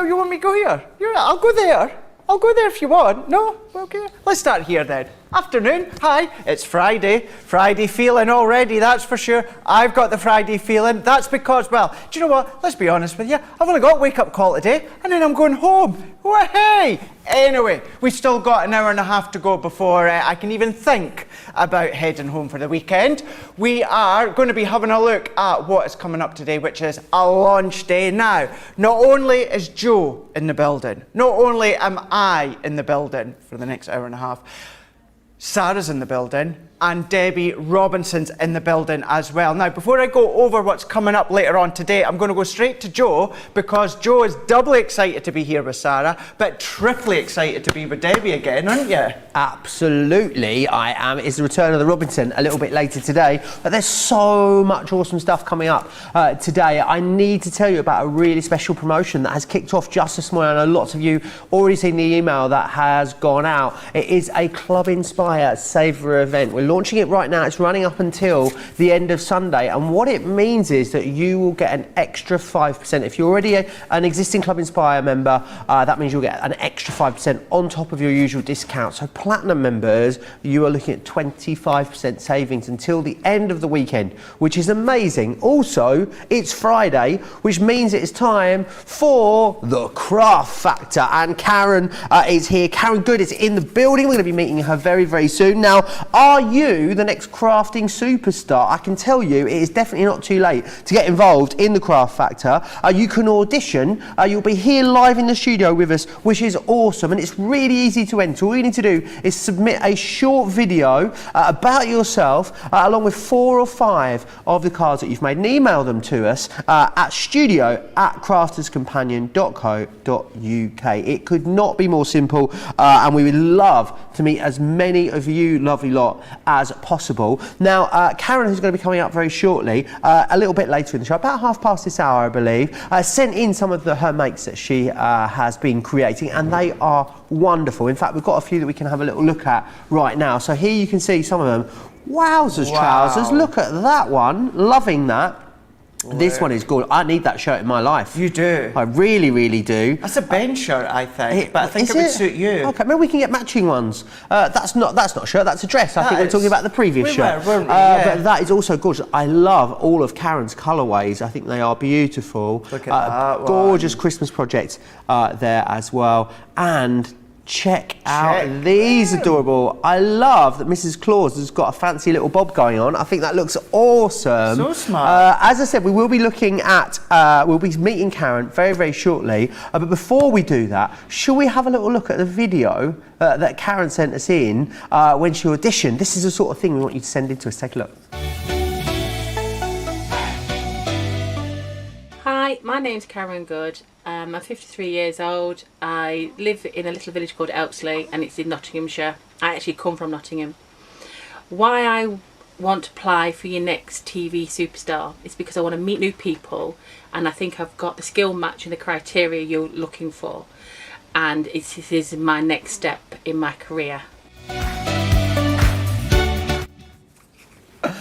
you want me to go here? I'll go there. I'll go there if you want. No? Okay. Let's start here then. Afternoon. Hi. It's Friday. Friday feeling already, that's for sure. I've got the Friday feeling. That's because, well, do you know what? Let's be honest with you. I've only got wake up call today and then I'm going home. Oh, hey. Anyway, we've still got an hour and a half to go before I can even think about heading home for the weekend. We are going to be having a look at what is coming up today, which is a launch day. Now, not only is Joe in the building, not only am I in the building for the next hour and a half, Sarah's in the building and Debbie Robinson's in the building as well. Now, before I go over what's coming up later on today, I'm going to go straight to Joe because Joe is doubly excited to be here with Sarah, but triply excited to be with Debbie again, aren't you? Absolutely, I am. It's the return of the Robinson a little bit later today, but there's so much awesome stuff coming up today. I need to tell you about a really special promotion that has kicked off just this morning. I know lots of you already seen the email that has gone out. It is a Club Inspire Savour event. We're launching it right now. It's running up until the end of Sunday, and what it means is that you will get an extra 5%. If you're already an existing Club Inspire member, that means you'll get an extra 5% on top of your usual discount. So Platinum members, you are looking at 25% savings until the end of the weekend, which is amazing. Also, it's Friday, which means it's time for the Craft Factor, and Karen is here. Karen Good is in the building. We're going to be meeting her very, very soon. Now, are you the next crafting superstar? I can tell you it is definitely not too late to get involved in the Craft Factor. You can audition. You'll be here live in the studio with us, which is awesome, and it's really easy to enter. All you need to do is submit a short video about yourself along with 4 or 5 of the cards that you've made and email them to us at studio@crafterscompanion.co.uk. It could not be more simple, and we would love to meet as many of you lovely lot as possible. Now, Karen, who's going to be coming up very shortly, a little bit later in the show, about 1/2 this hour, I believe, sent in some of her makes that she has been creating, and they are wonderful. In fact, we've got a few that we can have a little look at right now. So here you can see some of them. Wowzers, trousers. Look at that one. Loving that. This one is good. I need that shirt in my life. You do. I really, really do. That's a Ben shirt, I think, but I think it would suit you. Okay, maybe we can get matching ones. That's not a shirt, that's a dress. I think we're talking about the previous shirt. Weren't we? Yeah. But that is also gorgeous. I love all of Karen's colourways. I think they are beautiful. Look at that gorgeous Christmas project there as well. And check out these adorable. I love that Mrs. Claus has got a fancy little bob going on. I think that looks awesome. So smart. As I said, we will be looking at, we'll be meeting Karen very, very shortly. But before we do that, shall we have a little look at the video that Karen sent us in when she auditioned? This is the sort of thing we want you to send in to us. Take a look. Hi, my name's Karen Good. I'm 53 years old. I live in a little village called Elpsley and it's in Nottinghamshire. I actually come from Nottingham. Why I want to apply for your next TV superstar is because I want to meet new people, and I think I've got the skill match and the criteria you're looking for, and this is my next step in my career.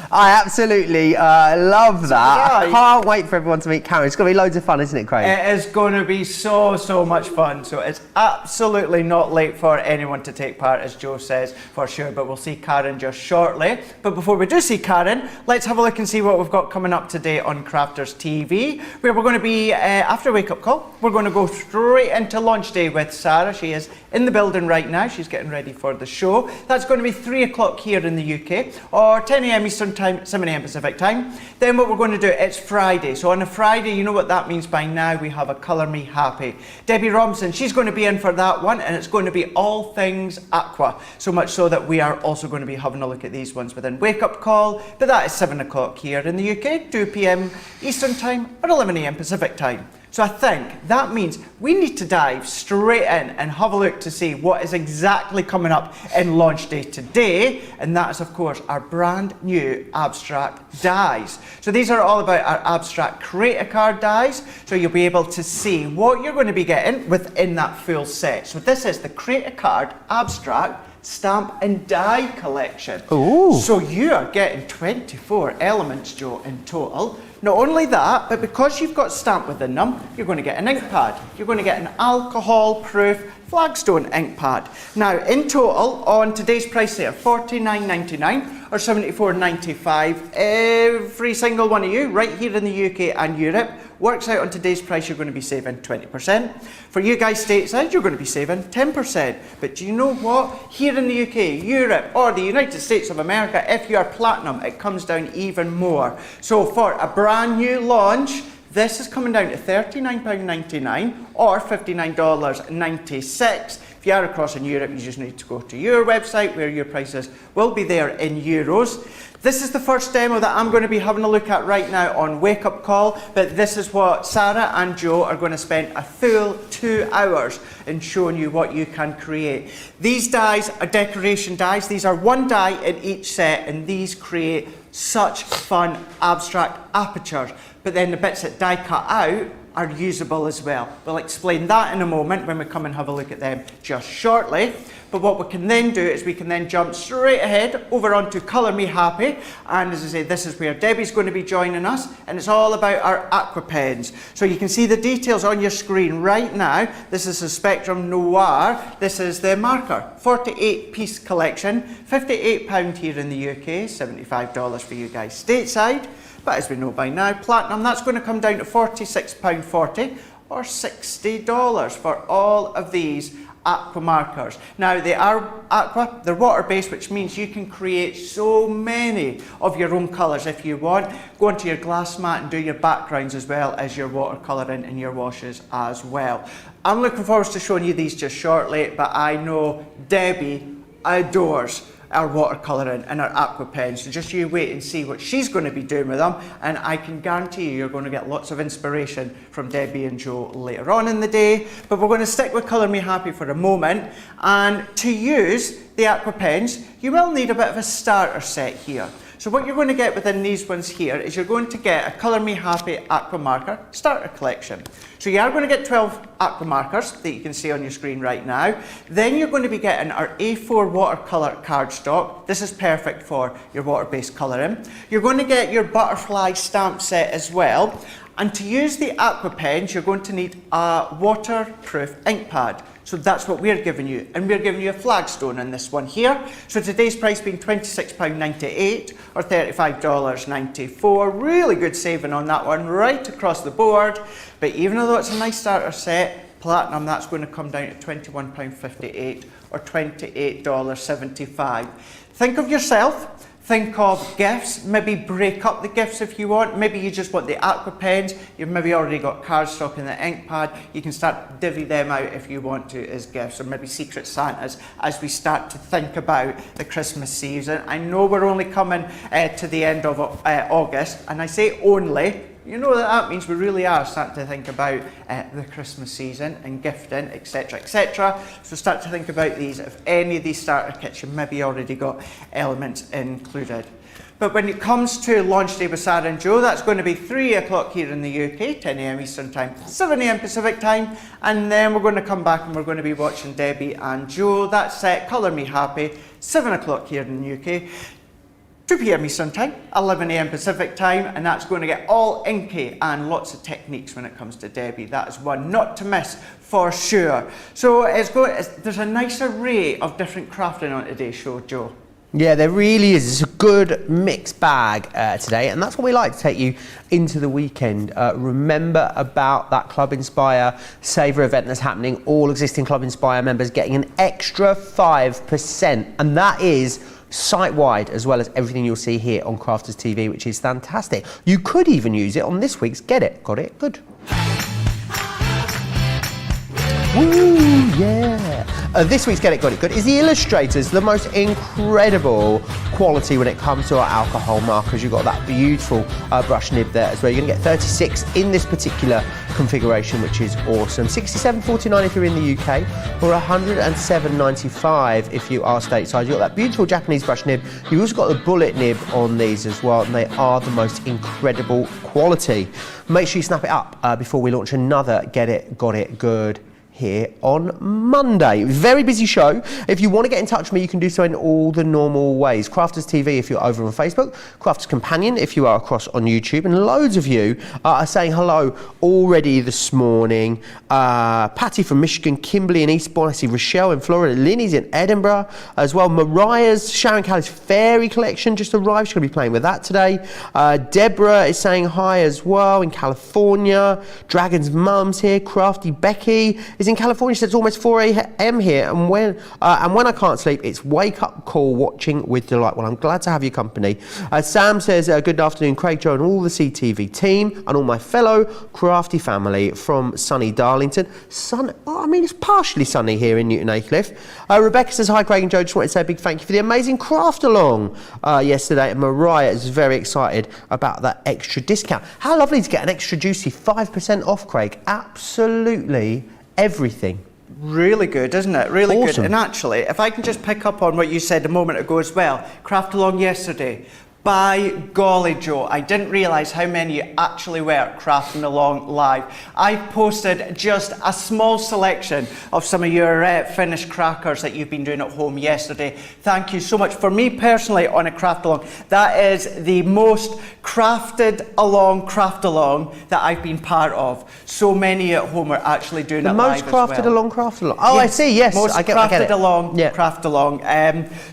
I absolutely love that. I can't wait for everyone to meet Karen. It's going to be loads of fun, isn't it, Craig? It is going to be so much fun. So it's absolutely not late for anyone to take part, as Joe says, for sure. But we'll see Karen just shortly. But before we do see Karen, let's have a look and see what we've got coming up today on Crafters TV, where we're going to be, after Wake Up Call, we're going to go straight into launch day with Sarah. She is in the building right now. She's getting ready for the show. That's going to be 3 o'clock here in the UK, or 10 a.m. Eastern Time, 7 a.m. Pacific Time. Then what we're going to do, it's Friday. So on a Friday, you know what that means by now, we have a Colour Me Happy. Debbie Robinson, she's going to be in for that one, and it's going to be all things Aqua. So much so that we are also going to be having a look at these ones within Wake Up Call, but that is 7 o'clock here in the UK, 2 p.m. Eastern Time, or 11 a.m. Pacific Time. So I think that means we need to dive straight in and have a look to see what is exactly coming up in launch day today, and that is of course our brand new abstract dies. So these are all about our abstract create a card dies, so you'll be able to see what you're going to be getting within that full set. So this is the create a card abstract stamp and die collection. Ooh. So you are getting 24 elements, Joe, in total. Not only that, but because you've got stamp within them, you're going to get an ink pad. You're going to get an alcohol-proof Flagstone ink pad. Now, in total, on today's price there, $49.99 or $74.95, every single one of you, right here in the UK and Europe, works out on today's price, you're going to be saving 20%. For you guys stateside, you're going to be saving 10%. But do you know what? Here in the UK, Europe, or the United States of America, if you are platinum, it comes down even more. So for a brand new launch, this is coming down to £39.99 or $59.96. If you are across in Europe, you just need to go to your website where your prices will be there in euros. This is the first demo that I'm going to be having a look at right now on Wake Up Call, but this is what Sarah and Joe are going to spend a full 2 hours in showing you what you can create. These dies are decoration dies. These are one die in each set, and these create such fun abstract apertures. But then the bits that die cut out are usable as well. We'll explain that in a moment when we come and have a look at them just shortly. But what we can then do is we can then jump straight ahead over onto Colour Me Happy. And as I say, this is where Debbie's going to be joining us. And it's all about our Aqua pens. So you can see the details on your screen right now. This is the Spectrum Noir. This is the marker. 48-piece collection. £58 here in the UK. $75 for you guys stateside. But as we know by now, platinum, that's going to come down to £46.40 or $60 for all of these Aqua markers. Now, they are Aqua, they're water-based, which means you can create so many of your own colours if you want. Go onto your glass mat and do your backgrounds as well as your watercolouring and your washes as well. I'm looking forward to showing you these just shortly, but I know Debbie adores our watercolouring and our Aqua pens. So just you wait and see what she's going to be doing with them, and I can guarantee you're going to get lots of inspiration from Debbie and Joe later on in the day. But we're going to stick with Colour Me Happy for a moment, and to use the Aqua pens you will need a bit of a starter set here. So what you're going to get within these ones here is you're going to get a Colour Me Happy Aqua marker starter collection. So you are going to get 12 Aqua markers that you can see on your screen right now. Then you're going to be getting our A4 watercolour cardstock. This is perfect for your water-based colouring. You're going to get your butterfly stamp set as well. And to use the Aqua pens, you're going to need a waterproof ink pad. So that's what we're giving you. And we're giving you a Flagstone in this one here. So today's price being £26.98 or $35.94. Really good saving on that one right across the board. But even though it's a nice starter set, platinum, that's going to come down to £21.58 or $28.75. Think of yourself. Think of gifts, maybe break up the gifts if you want. Maybe you just want the Aqua pens, you've maybe already got cardstock and the ink pad. You can start divvy them out if you want to as gifts, or maybe Secret Santas as we start to think about the Christmas season. I know we're only coming to the end of August, and I say only, you know that means we really are starting to think about the Christmas season and gifting, etc, etc. So start to think about these. If any of these starter kits, you maybe already got elements included. But when it comes to launch day with Sarah and Joe, that's going to be 3 o'clock here in the UK, 10 AM Eastern Time, 7 AM Pacific Time, and then we're going to come back and we're going to be watching Debbie and Joe. That's Colour Me Happy, 7 o'clock here in the UK. 2 PM Eastern Time, 11 AM Pacific Time, and that's going to get all inky and lots of techniques when it comes to Debbie. That is one not to miss for sure. So there's a nice array of different crafting on today's show, Joe. Yeah, there really is. It's a good mixed bag today, and that's what we like to take you into the weekend. Remember about that Club Inspire Saver event that's happening. All existing Club Inspire members getting an extra 5%, and that is site-wide, as well as everything you'll see here on Crafters TV, which is fantastic. You could even use it on this week's Get It, Got It, Good. Woo, yeah. This week's Get It, Got It, Good is the Illustrators, the most incredible quality when it comes to our alcohol markers. You've got that beautiful brush nib there as well. You're going to get 36 in this particular configuration, which is awesome. $67.49 if you're in the UK, or $107.95 if you are stateside. You've got that beautiful Japanese brush nib. You've also got the bullet nib on these as well, and they are the most incredible quality. Make sure you snap it up before we launch another Get It, Got It, Good here on Monday. Very busy show. If you want to get in touch with me, you can do so in all the normal ways. Crafters TV if you're over on Facebook, Crafters Companion if you are across on YouTube, and loads of you are saying hello already this morning. Patty from Michigan, Kimberly in Eastbourne, I see Rochelle in Florida, Linny's in Edinburgh as well. Mariah's Sharon Callie's Fairy Collection just arrived. She's going to be playing with that today. Deborah is saying hi as well in California. Dragon's mum's here. Crafty Becky is in California. She says it's almost 4 a.m. here, and when I can't sleep, it's wake up call watching with delight. Well, I'm glad to have your company. Sam says good afternoon, Craig, Joe, and all the CTV team, and all my fellow crafty family from sunny Darlington. It's partially sunny here in Newton Aycliffe. Rebecca says hi, Craig and Joe. Just wanted to say a big thank you for the amazing craft along yesterday. And Mariah is very excited about that extra discount. How lovely to get an extra juicy 5% off, Craig. Absolutely everything. Really good, isn't it? Really Awesome. good. And actually, if I can just pick up on what you said a moment ago as well, craft along yesterday. By golly, Joe, I didn't realise how many you actually were crafting along live. I posted just a small selection of some of your finished crackers that you've been doing at home yesterday. Thank you so much. For me personally, on a craft along, that is the most crafted along craft along that I've been part of. So many at home are actually doing it live as well. The most crafted along craft along. Oh, yes, I see. Yes, most I get crafted it. along Yeah. craft along.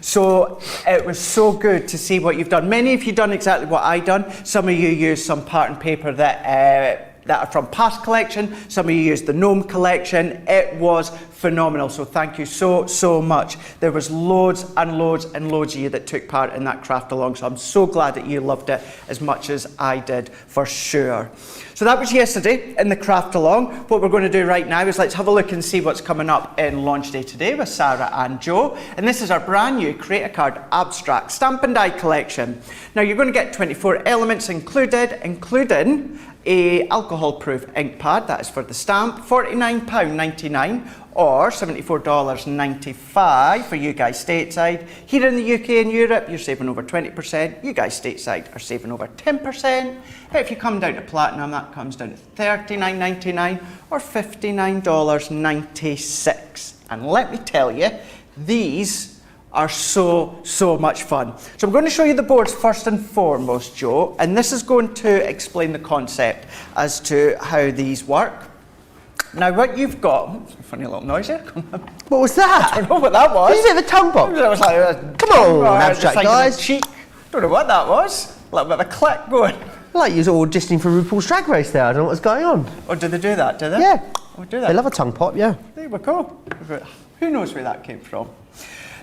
So it was so good to see what you've done. Many of you done exactly what I done. Some of you used some pattern paper that are from past collection. Some of you used the Gnome collection. It was phenomenal. So thank you so much. There was loads and loads and loads of you that took part in that craft along. So I'm so glad that you loved it as much as I did, for sure. So that was yesterday in the craft along. What we're going to do right now is let's have a look and see what's coming up in launch day today with Sarah and Joe. And this is our brand new Create a Card Abstract Stamp and Die collection. Now you're going to get 24 elements included, including a alcohol-proof ink pad, that is for the stamp, £49.99 or $74.95 for you guys stateside. Here in the UK and Europe, you're saving over 20%. You guys stateside are saving over 10%. But if you come down to platinum, that comes down to $39.99 or $59.96. And let me tell you, these are so much fun. So I'm going to show you the boards first and foremost, Joe, and this is going to explain the concept as to how these work. Now what you've got, it's a funny little noise here. What was that? I don't know what that was. Did you say the tongue box? It was like Come on, abstract guys. Cheek. Don't know what that was. A little bit of a click going. Like you was auditioning for RuPaul's Drag Race there. I don't know what's going on. Oh, do they do that? Do they? Yeah. Oh, do they? They love a tongue pop, yeah. There we go. Who knows where that came from?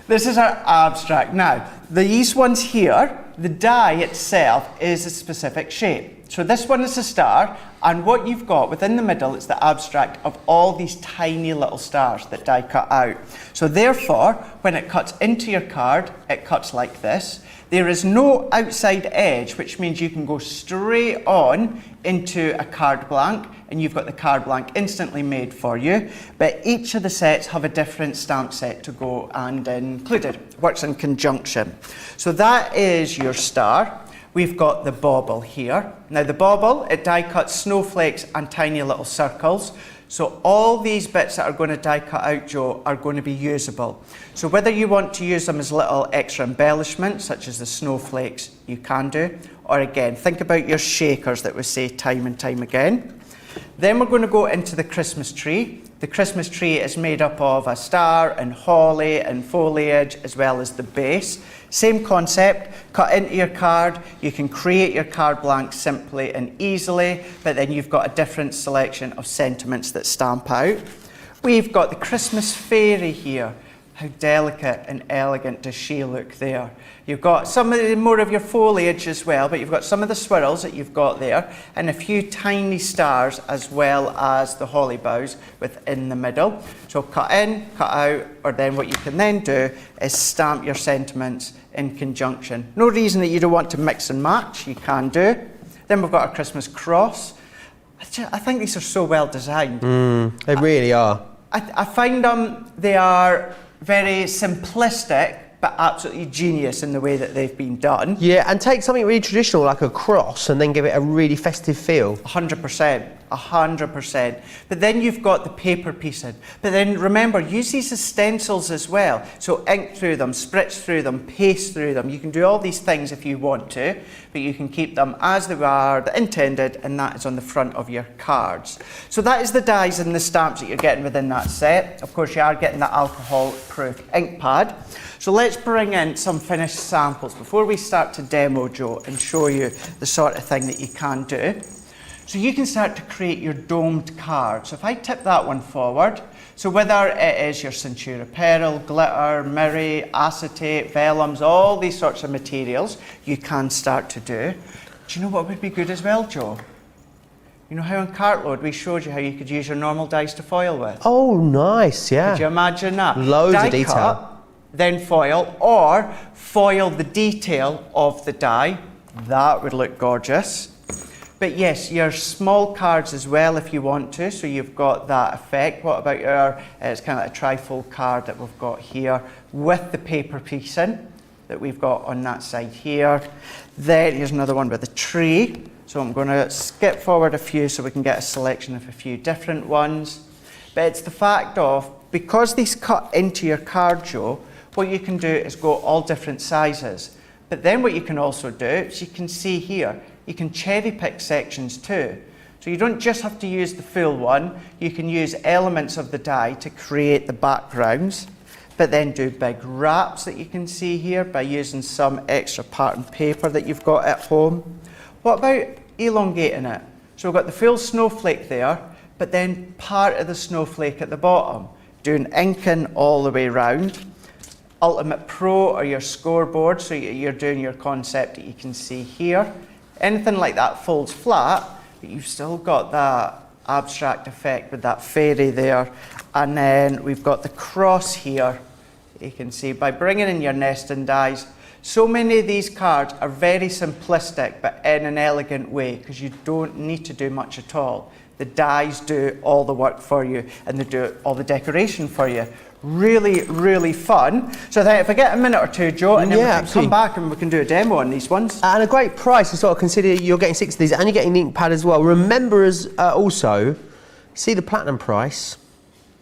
This is our abstract. Now, these ones here, the die itself is a specific shape. So this one is a star, and what you've got within the middle is the abstract of all these tiny little stars that die cut out. So therefore, when it cuts into your card, it cuts like this. There is no outside edge, which means you can go straight on into a card blank, and you've got the card blank instantly made for you. But each of the sets have a different stamp set to go and included. Works in conjunction. So that is your star. We've got the bauble here. Now the bauble, it die cuts snowflakes and tiny little circles. So all these bits that are going to die cut out, Joe, are going to be usable. So whether you want to use them as little extra embellishments, such as the snowflakes, you can do. Or again, think about your shakers that we say time and time again. Then we're going to go into the Christmas tree. The Christmas tree is made up of a star and holly and foliage, as well as the base. Same concept, cut into your card. You can create your card blank simply and easily, but then you've got a different selection of sentiments that stamp out. We've got the Christmas fairy here. How delicate and elegant does she look there? You've got some of the more of your foliage as well, but you've got some of the swirls that you've got there, and a few tiny stars as well as the holly boughs within the middle. So cut in, cut out, or then what you can then do is stamp your sentiments in conjunction. No reason that you don't want to mix and match, you can do. Then we've got our Christmas cross. I think these are so well designed. They really are. I find they are very simplistic, but absolutely genius in the way that they've been done. Yeah, and take something really traditional like a cross and then give it a really festive feel. 100%. 100%. But then you've got the paper piecing. But then remember, use these as stencils as well. So ink through them, spritz through them, paste through them. You can do all these things if you want to, but you can keep them as they are, the intended, and that is on the front of your cards. So that is the dies and the stamps that you're getting within that set. Of course, you are getting the alcohol-proof ink pad. So let's bring in some finished samples before we start to demo, Joe, and show you the sort of thing that you can do. So you can start to create your domed card. So if I tip that one forward, so whether it is your Centura Pearl, glitter, mirri, acetate, vellums, all these sorts of materials, you can start to do. Do you know what would be good as well, Joe? You know how on Cartload we showed you how you could use your normal dies to foil with? Oh, nice, yeah. Could you imagine that? Loads Die of detail. cut, then foil, or foil the detail of the die. That would look gorgeous. But yes, your small cards as well if you want to, so you've got that effect. What about your, it's kind of like a trifold card that we've got here with the paper piecing that we've got on that side here. Then here's another one with a tree. So I'm going to skip forward a few so we can get a selection of a few different ones. But it's the fact of, because these cut into your card, Joe, what you can do is go all different sizes. But then what you can also do is you can see here, you can cherry pick sections too. So you don't just have to use the full one, you can use elements of the die to create the backgrounds, but then do big wraps that you can see here by using some extra pattern paper that you've got at home. What about elongating it? So we've got the full snowflake there, but then part of the snowflake at the bottom, doing inking all the way around. Ultimate Pro or your scoreboard, so you're doing your concept that you can see here. Anything like that folds flat, but you've still got that abstract effect with that fairy there. And then we've got the cross here, you can see, by bringing in your nesting dies. So many of these cards are very simplistic, but in an elegant way, because you don't need to do much at all. The dies do all the work for you, and they do all the decoration for you. Really, really fun. So I think if I get a minute or two, Joe, and then we can come back and we can do a demo on these ones. And a great price as well, consider you're getting 6 of these and you're getting the ink pad as well. Remember as also, see the platinum price,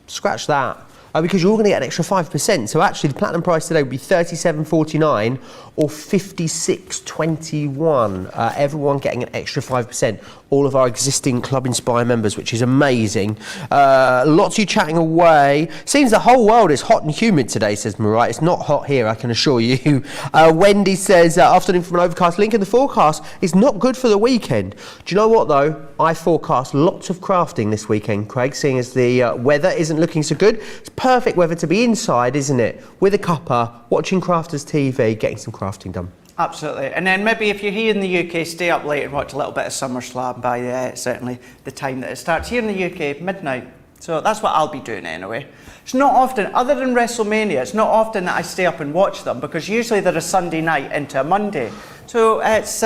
scratch that. Because you're all going to get an extra 5%. So actually the platinum price today would be $37.49 or $56.21. Everyone getting an extra 5%. All of our existing Club Inspire members, which is amazing. Lots of you chatting away. Seems the whole world is hot and humid today, says Mariah. It's not hot here, I can assure you. Wendy says, afternoon from an overcast. Link in the forecast is not good for the weekend. Do you know what though? I forecast lots of crafting this weekend, Craig, seeing as the weather isn't looking so good. It's perfect weather to be inside, isn't it? With a cuppa, watching Crafters TV, getting some crafting done. Absolutely. And then maybe if you're here in the UK, stay up late and watch a little bit of SummerSlam by certainly the time that it starts. Here in the UK, midnight. So that's what I'll be doing anyway. It's not often, other than WrestleMania, it's not often that I stay up and watch them, because usually they're a Sunday night into a Monday. So it's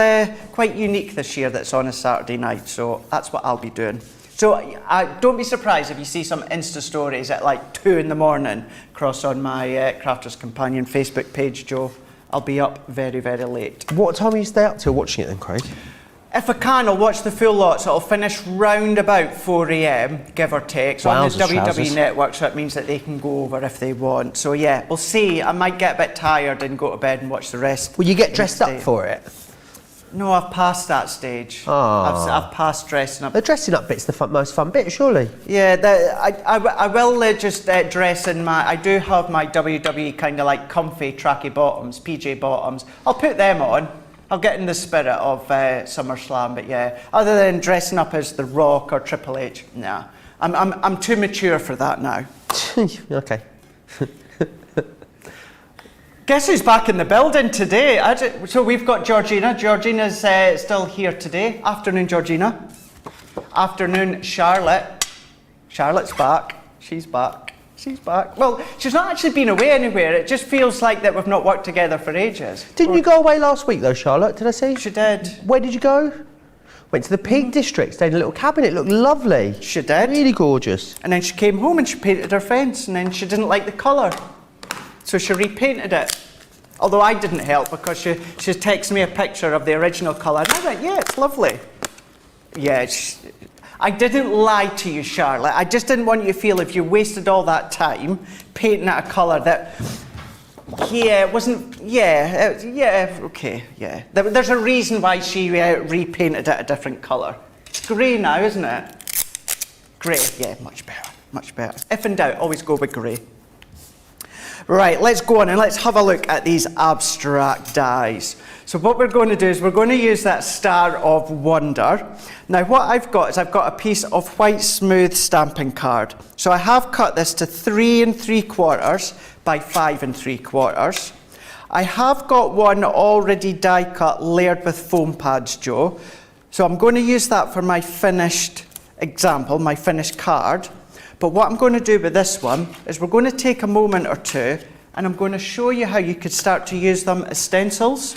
quite unique this year that it's on a Saturday night. So that's what I'll be doing. So don't be surprised if you see some Insta stories at like 2 in the morning across on my Crafters Companion Facebook page, Joe. I'll be up very, very late. What time will you stay up till watching it then, Craig? If I can, I'll watch the full lot, so it'll finish round about 4 AM, give or take. So on the WWE network, so it means that they can go over if they want. So yeah, we'll see. I might get a bit tired and go to bed and watch the rest. Will you get dressed up for it? No, I've passed that stage. I've passed dressing up. The dressing up bit's the most fun bit, surely. Yeah, I will just dress in my, I do have my WWE kind of like comfy tracky bottoms, PJ bottoms. I'll put them on. I'll get in the spirit of SummerSlam, but yeah, other than dressing up as The Rock or Triple H, nah. I'm too mature for that now. Okay. Guess who's back in the building today? So we've got Georgina. Georgina's still here today. Afternoon, Georgina. Afternoon, Charlotte. Charlotte's back. She's back. She's back. Well, she's not actually been away anywhere. It just feels like that we've not worked together for ages. Didn't you go away last week though, Charlotte? Did I see? She did. Where did you go? Went to the Peak District, stayed in a little cabin. It looked lovely. She did. Really gorgeous. And then she came home and she painted her fence, and then she didn't like the colour. So she repainted it. Although I didn't help, because she texted me a picture of the original colour. And I went, yeah, it's lovely. Yeah, I didn't lie to you, Charlotte. I just didn't want you to feel if you wasted all that time painting at a colour that, yeah, it wasn't, okay, yeah. There's a reason why she repainted it a different colour. It's grey now, isn't it? Grey, yeah, much better, much better. If in doubt, always go with grey. Right, let's go on and let's have a look at these abstract dies. So what we're going to do is we're going to use that Star of Wonder. Now what I've got is I've got a piece of white smooth stamping card. So I have cut this to 3 3/4 by 5 3/4. I have got one already die cut layered with foam pads, Joe. So I'm going to use that for my finished example, my finished card. But what I'm going to do with this one is we're going to take a moment or two and I'm going to show you how you could start to use them as stencils.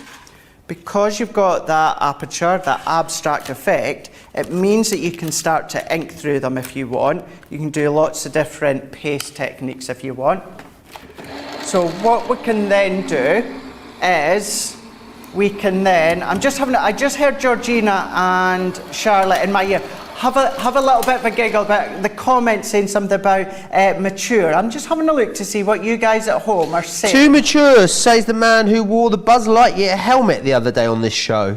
Because you've got that aperture, that abstract effect, it means that you can start to ink through them if you want. You can do lots of different paste techniques if you want. So what we can then do is we can then, I just heard Georgina and Charlotte in my ear have a little bit of a giggle about the comment saying something about mature. I'm just having a look to see what you guys at home are saying. Too mature, says the man who wore the Buzz Lightyear helmet the other day on this show.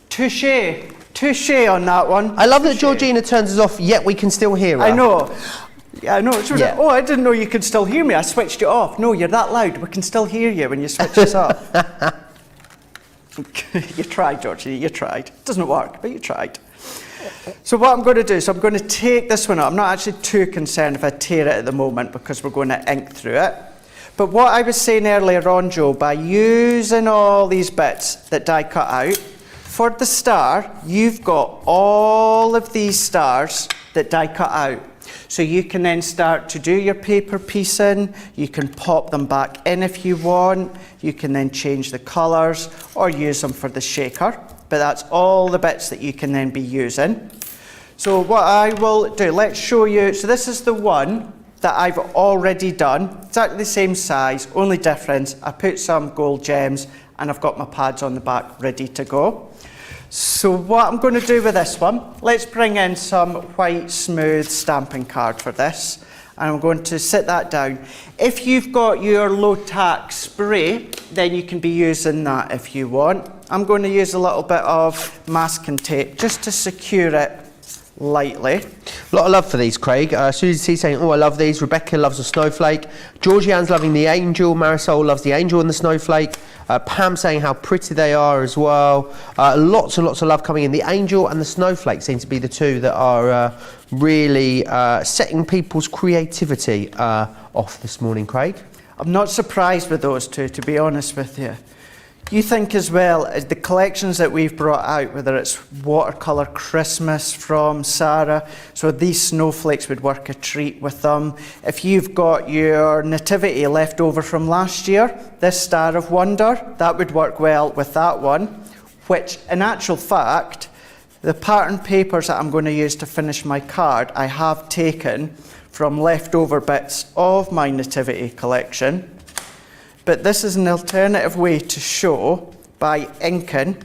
Touche on that one. I love that Georgina turns us off, yet we can still hear her. I know. Yeah, I know. It's Yeah. Oh, I didn't know you could still hear me. I switched it off. No, you're that loud. We can still hear you when you switch this off. You tried, Georgie. You tried. It doesn't work, but you tried. So what I'm going to do is I'm going to take this one out. I'm not actually too concerned if I tear it at the moment because we're going to ink through it. But what I was saying earlier on, Joe, by using all these bits that die cut out, for the star, you've got all of these stars that die cut out. So you can then start to do your paper piecing, you can pop them back in if you want, you can then change the colours or use them for the shaker. But that's all the bits that you can then be using. So what I will do, let's show you, so this is the one that I've already done, exactly the same size, only difference, I put some gold gems and I've got my pads on the back ready to go. So what I'm going to do with this one, let's bring in some white smooth stamping card for this. And I'm going to sit that down. If you've got your low tack spray, then you can be using that if you want. I'm going to use a little bit of masking tape just to secure it lightly. A lot of love for these, Craig. Susie C saying, oh, I love these. Rebecca loves the snowflake. Georgianne's loving the angel. Marisol loves the angel and the snowflake. Pam saying how pretty they are as well. Lots and lots of love coming in. The angel and the snowflake seem to be the two that are really setting people's creativity off this morning, Craig. I'm not surprised with those two, to be honest with you. You think as well, as the collections that we've brought out, whether it's Watercolour Christmas from Sarah, so these snowflakes would work a treat with them. If you've got your nativity left over from last year, this Star of Wonder, that would work well with that one, which in actual fact, the pattern papers that I'm going to use to finish my card, I have taken from leftover bits of my nativity collection. But this is an alternative way to show by inking,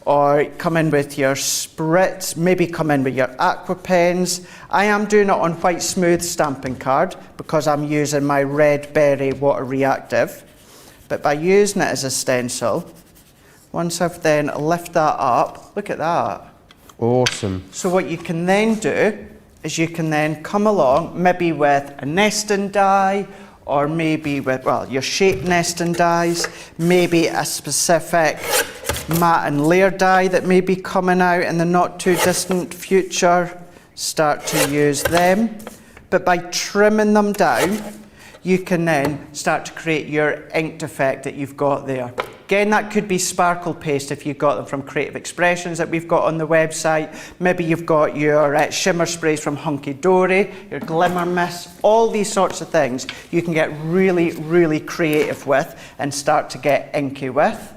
or come in with your spritz, maybe come in with your Aqua pens. I am doing it on white smooth stamping card because I'm using my red berry water reactive. But by using it as a stencil, once I've then lift that up, look at that. Awesome. So what you can then do is you can then come along maybe with a nesting die, or maybe with, well, your shape nesting dies, maybe a specific matte and layer die that may be coming out in the not too distant future. Start to use them. But by trimming them down, you can then start to create your inked effect that you've got there. Again, that could be sparkle paste if you've got them from Creative Expressions that we've got on the website. Maybe you've got your shimmer sprays from Hunky Dory, your glimmer mist, all these sorts of things you can get really, really creative with and start to get inky with.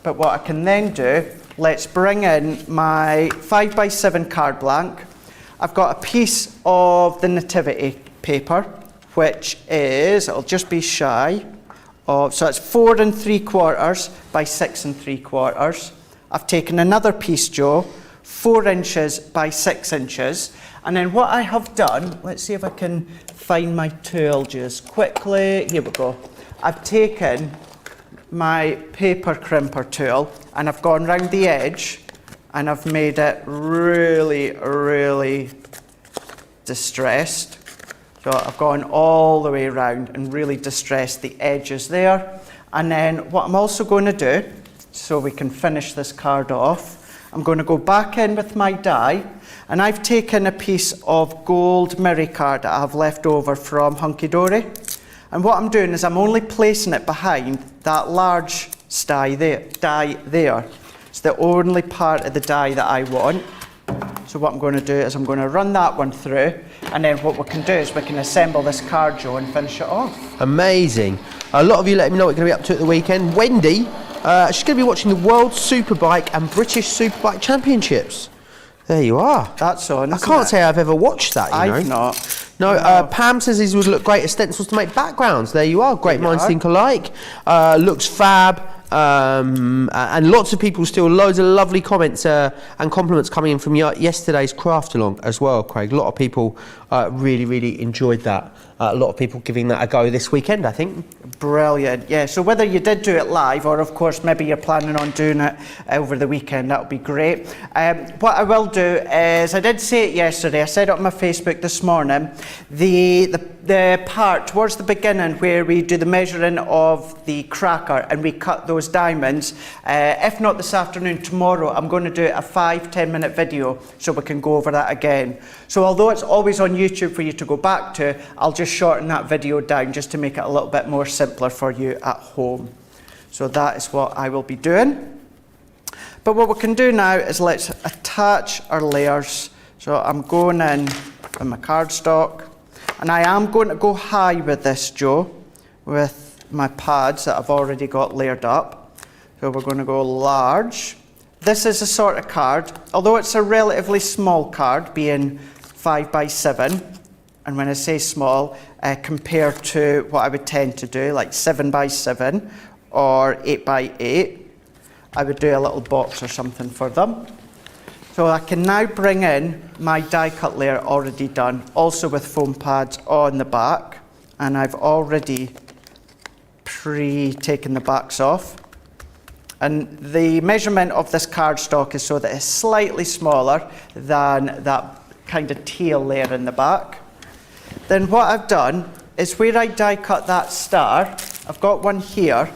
But what I can then do, let's bring in my 5x7 card blank. I've got a piece of the nativity paper, which is, it'll just be shy. So it's 4 3/4 by 6 3/4. I've taken another piece, Joe, 4 inches by 6 inches. And then what I have done, let's see if I can find my tool just quickly. Here we go. I've taken my paper crimper tool and I've gone round the edge and I've made it really, really distressed. So I've gone all the way around and really distressed the edges there. And then what I'm also going to do, so we can finish this card off, I'm going to go back in with my die, and I've taken a piece of gold mirror card that I have left over from Hunky Dory. And what I'm doing is I'm only placing it behind that large die there. It's the only part of the die that I want. So what I'm going to do is I'm going to run that one through, and then what we can do is we can assemble this card, Joe, and finish it off. Amazing. A lot of you let me know what you're going to be up to at the weekend. Wendy, she's going to be watching the World Superbike and British Superbike Championships. There you are. That's on, I can't say I've ever watched that, you know. I've not. No, Pam says these would look great as stencils to make backgrounds. There you are. Great minds think alike. Looks fab. And lots of people still, loads of lovely comments and compliments coming in from yesterday's craft along as well, Craig. A lot of people really, really enjoyed that. A lot of people giving that a go this weekend, I think. Brilliant, yeah. So whether you did do it live or, of course, maybe you're planning on doing it over the weekend, that would be great. What I will do is, I did say it yesterday, I said it on my Facebook this morning, the part towards the beginning where we do the measuring of the cracker and we cut those diamonds, if not this afternoon, tomorrow, I'm going to do a 5-10 minute video so we can go over that again. So although it's always on YouTube for you to go back to, I'll just shorten that video down just to make it a little bit more simpler for you at home. So that is what I will be doing. But what we can do now is let's attach our layers. So I'm going in with my cardstock, and I am going to go high with this, Joe, with my pads that I've already got layered up. So we're going to go large. This is a sort of card, although it's a relatively small card, being 5 by 7, and when I say small, compared to what I would tend to do, like 7 by 7 or 8 by 8, I would do a little box or something for them. So I can now bring in my die cut layer already done, also with foam pads on the back, and I've already pre-taken the backs off. And the measurement of this cardstock is so that it's slightly smaller than that kind of teal layer in the back. Then what I've done is where I die cut that star, I've got one here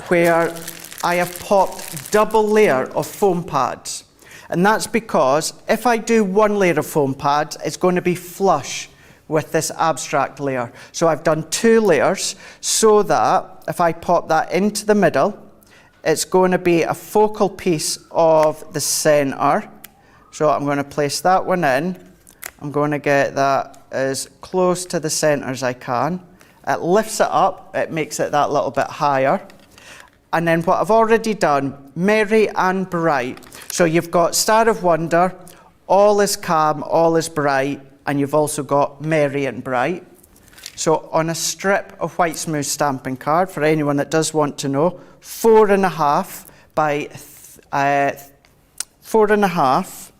where I have popped double layer of foam pads. And that's because if I do one layer of foam pads, it's going to be flush with this abstract layer. So I've done 2 layers so that if I pop that into the middle, it's going to be a focal piece of the center. So I'm going to place that one in. I'm going to get that as close to the center as I can. It lifts it up, it makes it that little bit higher. And then what I've already done, merry and bright. So you've got Star of Wonder, all is calm, all is bright, and you've also got merry and bright. So on a strip of white smooth stamping card, for anyone that does want to know, 4.5 by 4.5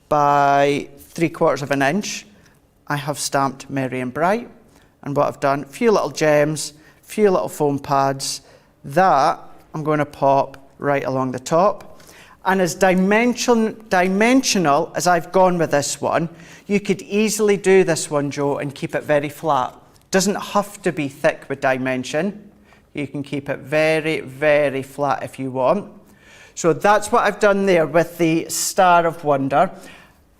by 3/4 of an inch, I have stamped merry and bright. And what I've done, a few little gems, a few little foam pads, that I'm going to pop right along the top. And as dimensional as I've gone with this one, you could easily do this one, Joe, and keep it very flat. Doesn't have to be thick with dimension. You can keep it very, very flat if you want. So that's what I've done there with the Star of Wonder.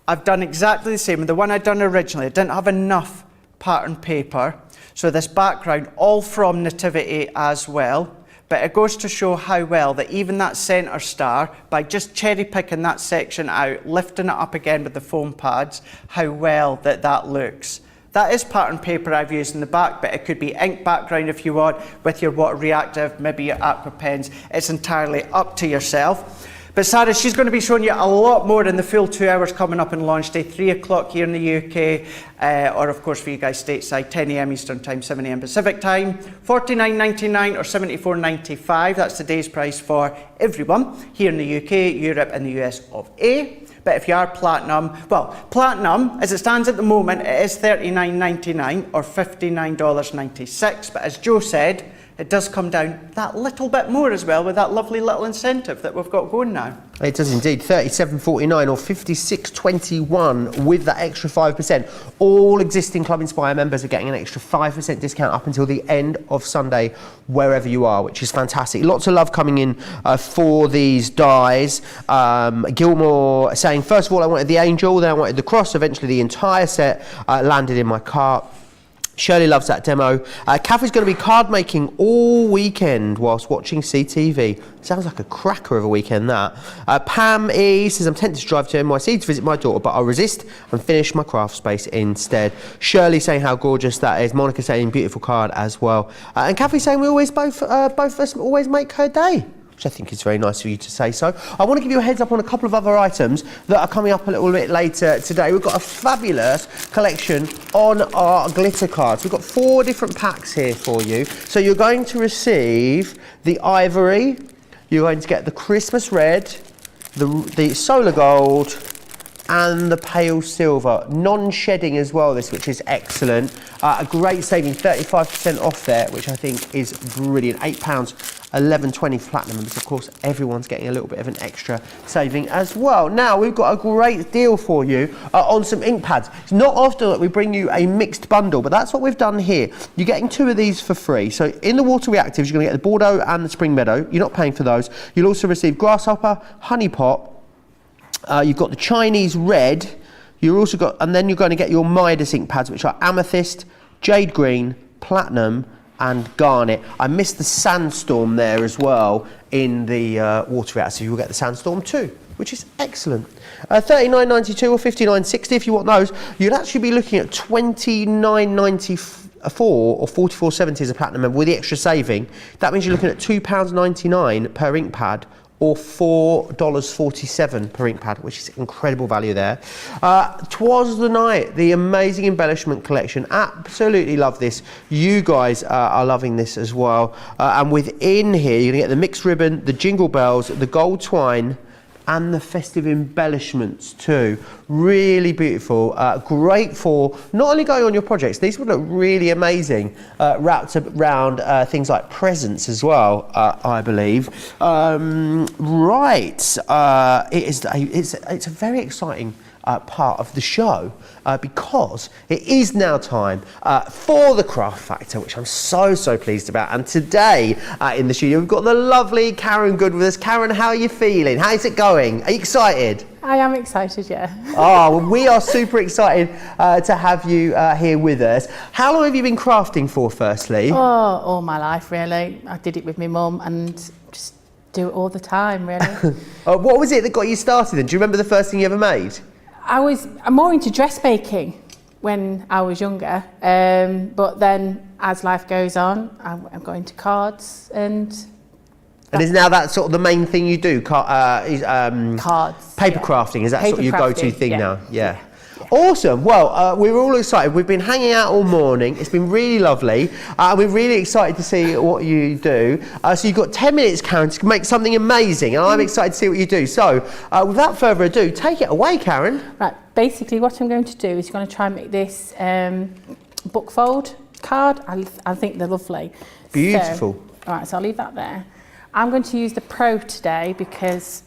I've done exactly the same with the one I'd done originally. I didn't have enough pattern paper. So this background, all from Nativity as well. But it goes to show how well that even that centre star, by just cherry picking that section out, lifting it up again with the foam pads, how well that looks. That is pattern paper I've used in the back, but it could be ink background if you want, with your water reactive, maybe your Aqua pens. It's entirely up to yourself. But Sarah, she's going to be showing you a lot more in the full 2 hours coming up on launch day, 3 o'clock here in the UK, or of course for you guys stateside, 10 a.m. Eastern Time, 7 a.m. Pacific Time, $49.99 or $74.95. That's today's price for everyone here in the UK, Europe and the US of A. But if you are platinum, well, platinum, as it stands at the moment, it is $39.99 or $59.96. But as Joe said, it does come down that little bit more as well with that lovely little incentive that we've got going now. It does indeed. $37.49 or $56.21 with that extra 5%. All existing Club Inspire members are getting an extra 5% discount up until the end of Sunday, wherever you are, which is fantastic. Lots of love coming in for these dies. Gilmore saying, first of all, I wanted the angel, then I wanted the cross. Eventually, the entire set landed in my cart. Shirley loves that demo. Kathy's going to be card making all weekend whilst watching CTV. Sounds like a cracker of a weekend, that. Pam E says, I'm tempted to drive to NYC to visit my daughter, but I'll resist and finish my craft space instead. Shirley saying how gorgeous that is. Monica saying beautiful card as well. And Kathy saying we always both of us always make her day, which I think is very nice of you to say so. I want to give you a heads up on a couple of other items that are coming up a little bit later today. We've got a fabulous collection on our glitter cards. We've got 4 different packs here for you. So you're going to receive the ivory, you're going to get the Christmas red, the solar gold, and the pale silver, non-shedding as well, this, which is excellent. A great saving, 35% off there, which I think is brilliant. £8, £11.20 for platinum members. Of course, everyone's getting a little bit of an extra saving as well. Now, we've got a great deal for you on some ink pads. It's not often that we bring you a mixed bundle, but that's what we've done here. You're getting 2 of these for free. So in the water reactives, you're going to get the Bordeaux and the Spring Meadow. You're not paying for those. You'll also receive Grasshopper, Honey Pot. You've got the Chinese red. You're also got, and then you're going to get your Midas ink pads, which are Amethyst, Jade Green, Platinum, and Garnet. I missed the Sandstorm there as well in the water reactor, so you'll get the Sandstorm too, which is excellent. $39.92 or $59.60 if you want those. You'd actually be looking at $29.94 or $44.70 as a platinum member with the extra saving. That means you're looking at £2.99 per ink pad, or $4.47 per ink pad, which is incredible value there. Twas the Night, the amazing embellishment collection. Absolutely love this. You guys are loving this as well. And within here, you're going to get the mixed ribbon, the jingle bells, the gold twine, and the festive embellishments too. Really beautiful, great for not only going on your projects, these would look really amazing wrapped around things like presents as well, I believe. It's a very exciting part of the show because it is now time for the Craft Factor, which I'm so pleased about. And today in the studio we've got the lovely Karen Good with us. Karen, how are you feeling? How's it going? Are you excited? I am excited, yeah. Oh, well, we are super excited to have you here with us. How long have you been crafting for, firstly? Oh, all my life, really. I did it with my mum and just do it all the time, really. What was it that got you started then? Do you remember the first thing you ever made? I'm more into dressmaking when I was younger, but then as life goes on, I'm going to cards and is now that sort of the main thing you do? Cards. Paper crafting, is that paper sort of your go-to thing yeah. now? Yeah. Awesome. Well, we're all excited. We've been hanging out all morning. It's been really lovely. We're really excited to see what you do. So you've got 10 minutes, Karen, to make something amazing, and I'm excited to see what you do. So without further ado, take it away, Karen. Right. Basically, what I'm going to do is going to try and make this book fold card. I think they're lovely. Beautiful. So, all right, so I'll leave that there. I'm going to use the Pro today because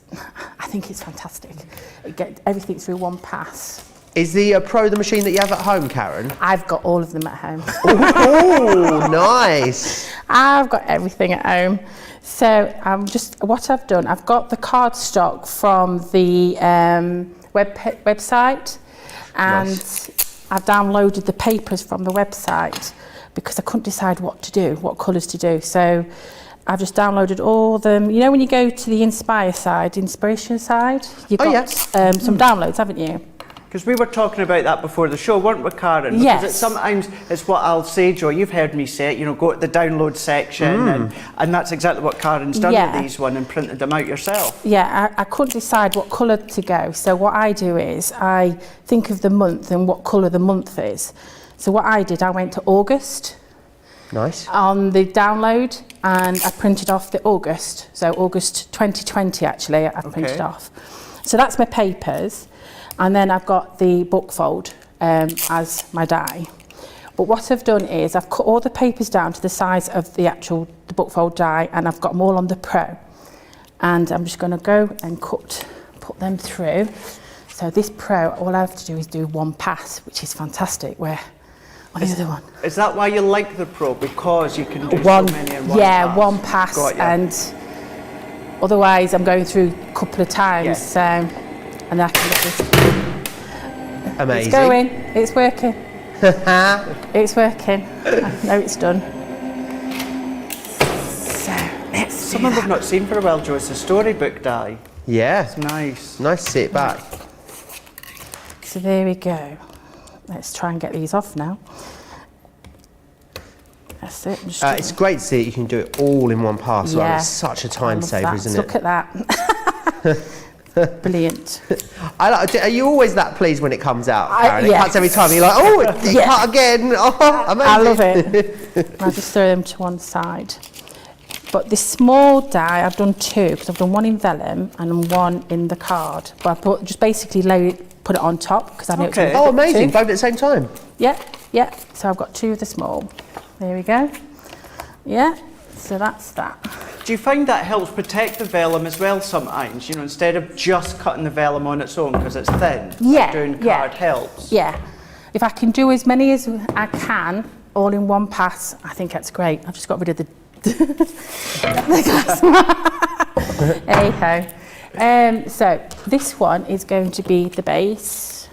I think it's fantastic. It gets everything through one pass. Is the Pro the machine that you have at home, Karen? I've got all of them at home. Oh, nice. I've got everything at home. So what I've done, I've got the cardstock from the website, and nice. I've downloaded the papers from the website because I couldn't decide what to do, what colours to do. So I've just downloaded all them. You know when you go to the inspiration side, you've got some downloads, haven't you? Because we were talking about that before the show, weren't we, Karen? Yes. Because sometimes it's what I'll say, Joe, you've heard me say it, go to the download section and that's exactly what Karen's done with these and printed them out yourself. Yeah, I couldn't decide what colour to go. So what I do is I think of the month and what colour the month is. So what I did, I went to August. Nice. On the download, and I printed off the August. So August 2020, actually, I printed off. So that's my papers. And then I've got the bookfold as my die. But what I've done is I've cut all the papers down to the size of the bookfold die, and I've got them all on the Pro. And I'm just going to go and put them through. So this Pro, all I have to do is do one pass, which is fantastic. Where on the other one? Is that why you like the Pro? Because you can do One, so many in one yeah, pass? one pass, Got ya. and otherwise I'm going through a couple of times. Yeah. So, and then I can get this. Amazing. It's going. It's working. It's working. I know it's done. So let's see. Something we've not seen for a while, Joe, is the storybook die. Yeah. It's nice. Nice to see it back. So there we go. Let's try and get these off now. That's it. I'm just It's great to see that you can do it all in one pass. Yeah. It's such a time I love saver, that. isn't Look it? at that. Brilliant. Are you always that pleased when it comes out, Karen? It yeah. cuts every time. You're like, oh, it Yeah. cut again. Oh, amazing. I love it. I'll just throw them to one side. But this small die, I've done two, because I've done one in vellum and one in the card. But I just basically put it on top, because I know Okay. it's Oh, amazing. two. Both at the same time. Yeah, yeah. So I've got two of the small. There we go. Yeah, so that's that. Do you find that helps protect the vellum as well sometimes? You know, instead of just cutting the vellum on its own because it's thin. Yeah, Doing yeah. card helps. Yeah. If I can do as many as I can, all in one pass, I think that's great. I've just got rid of the glass. Hey ho. So this one is going to be the base,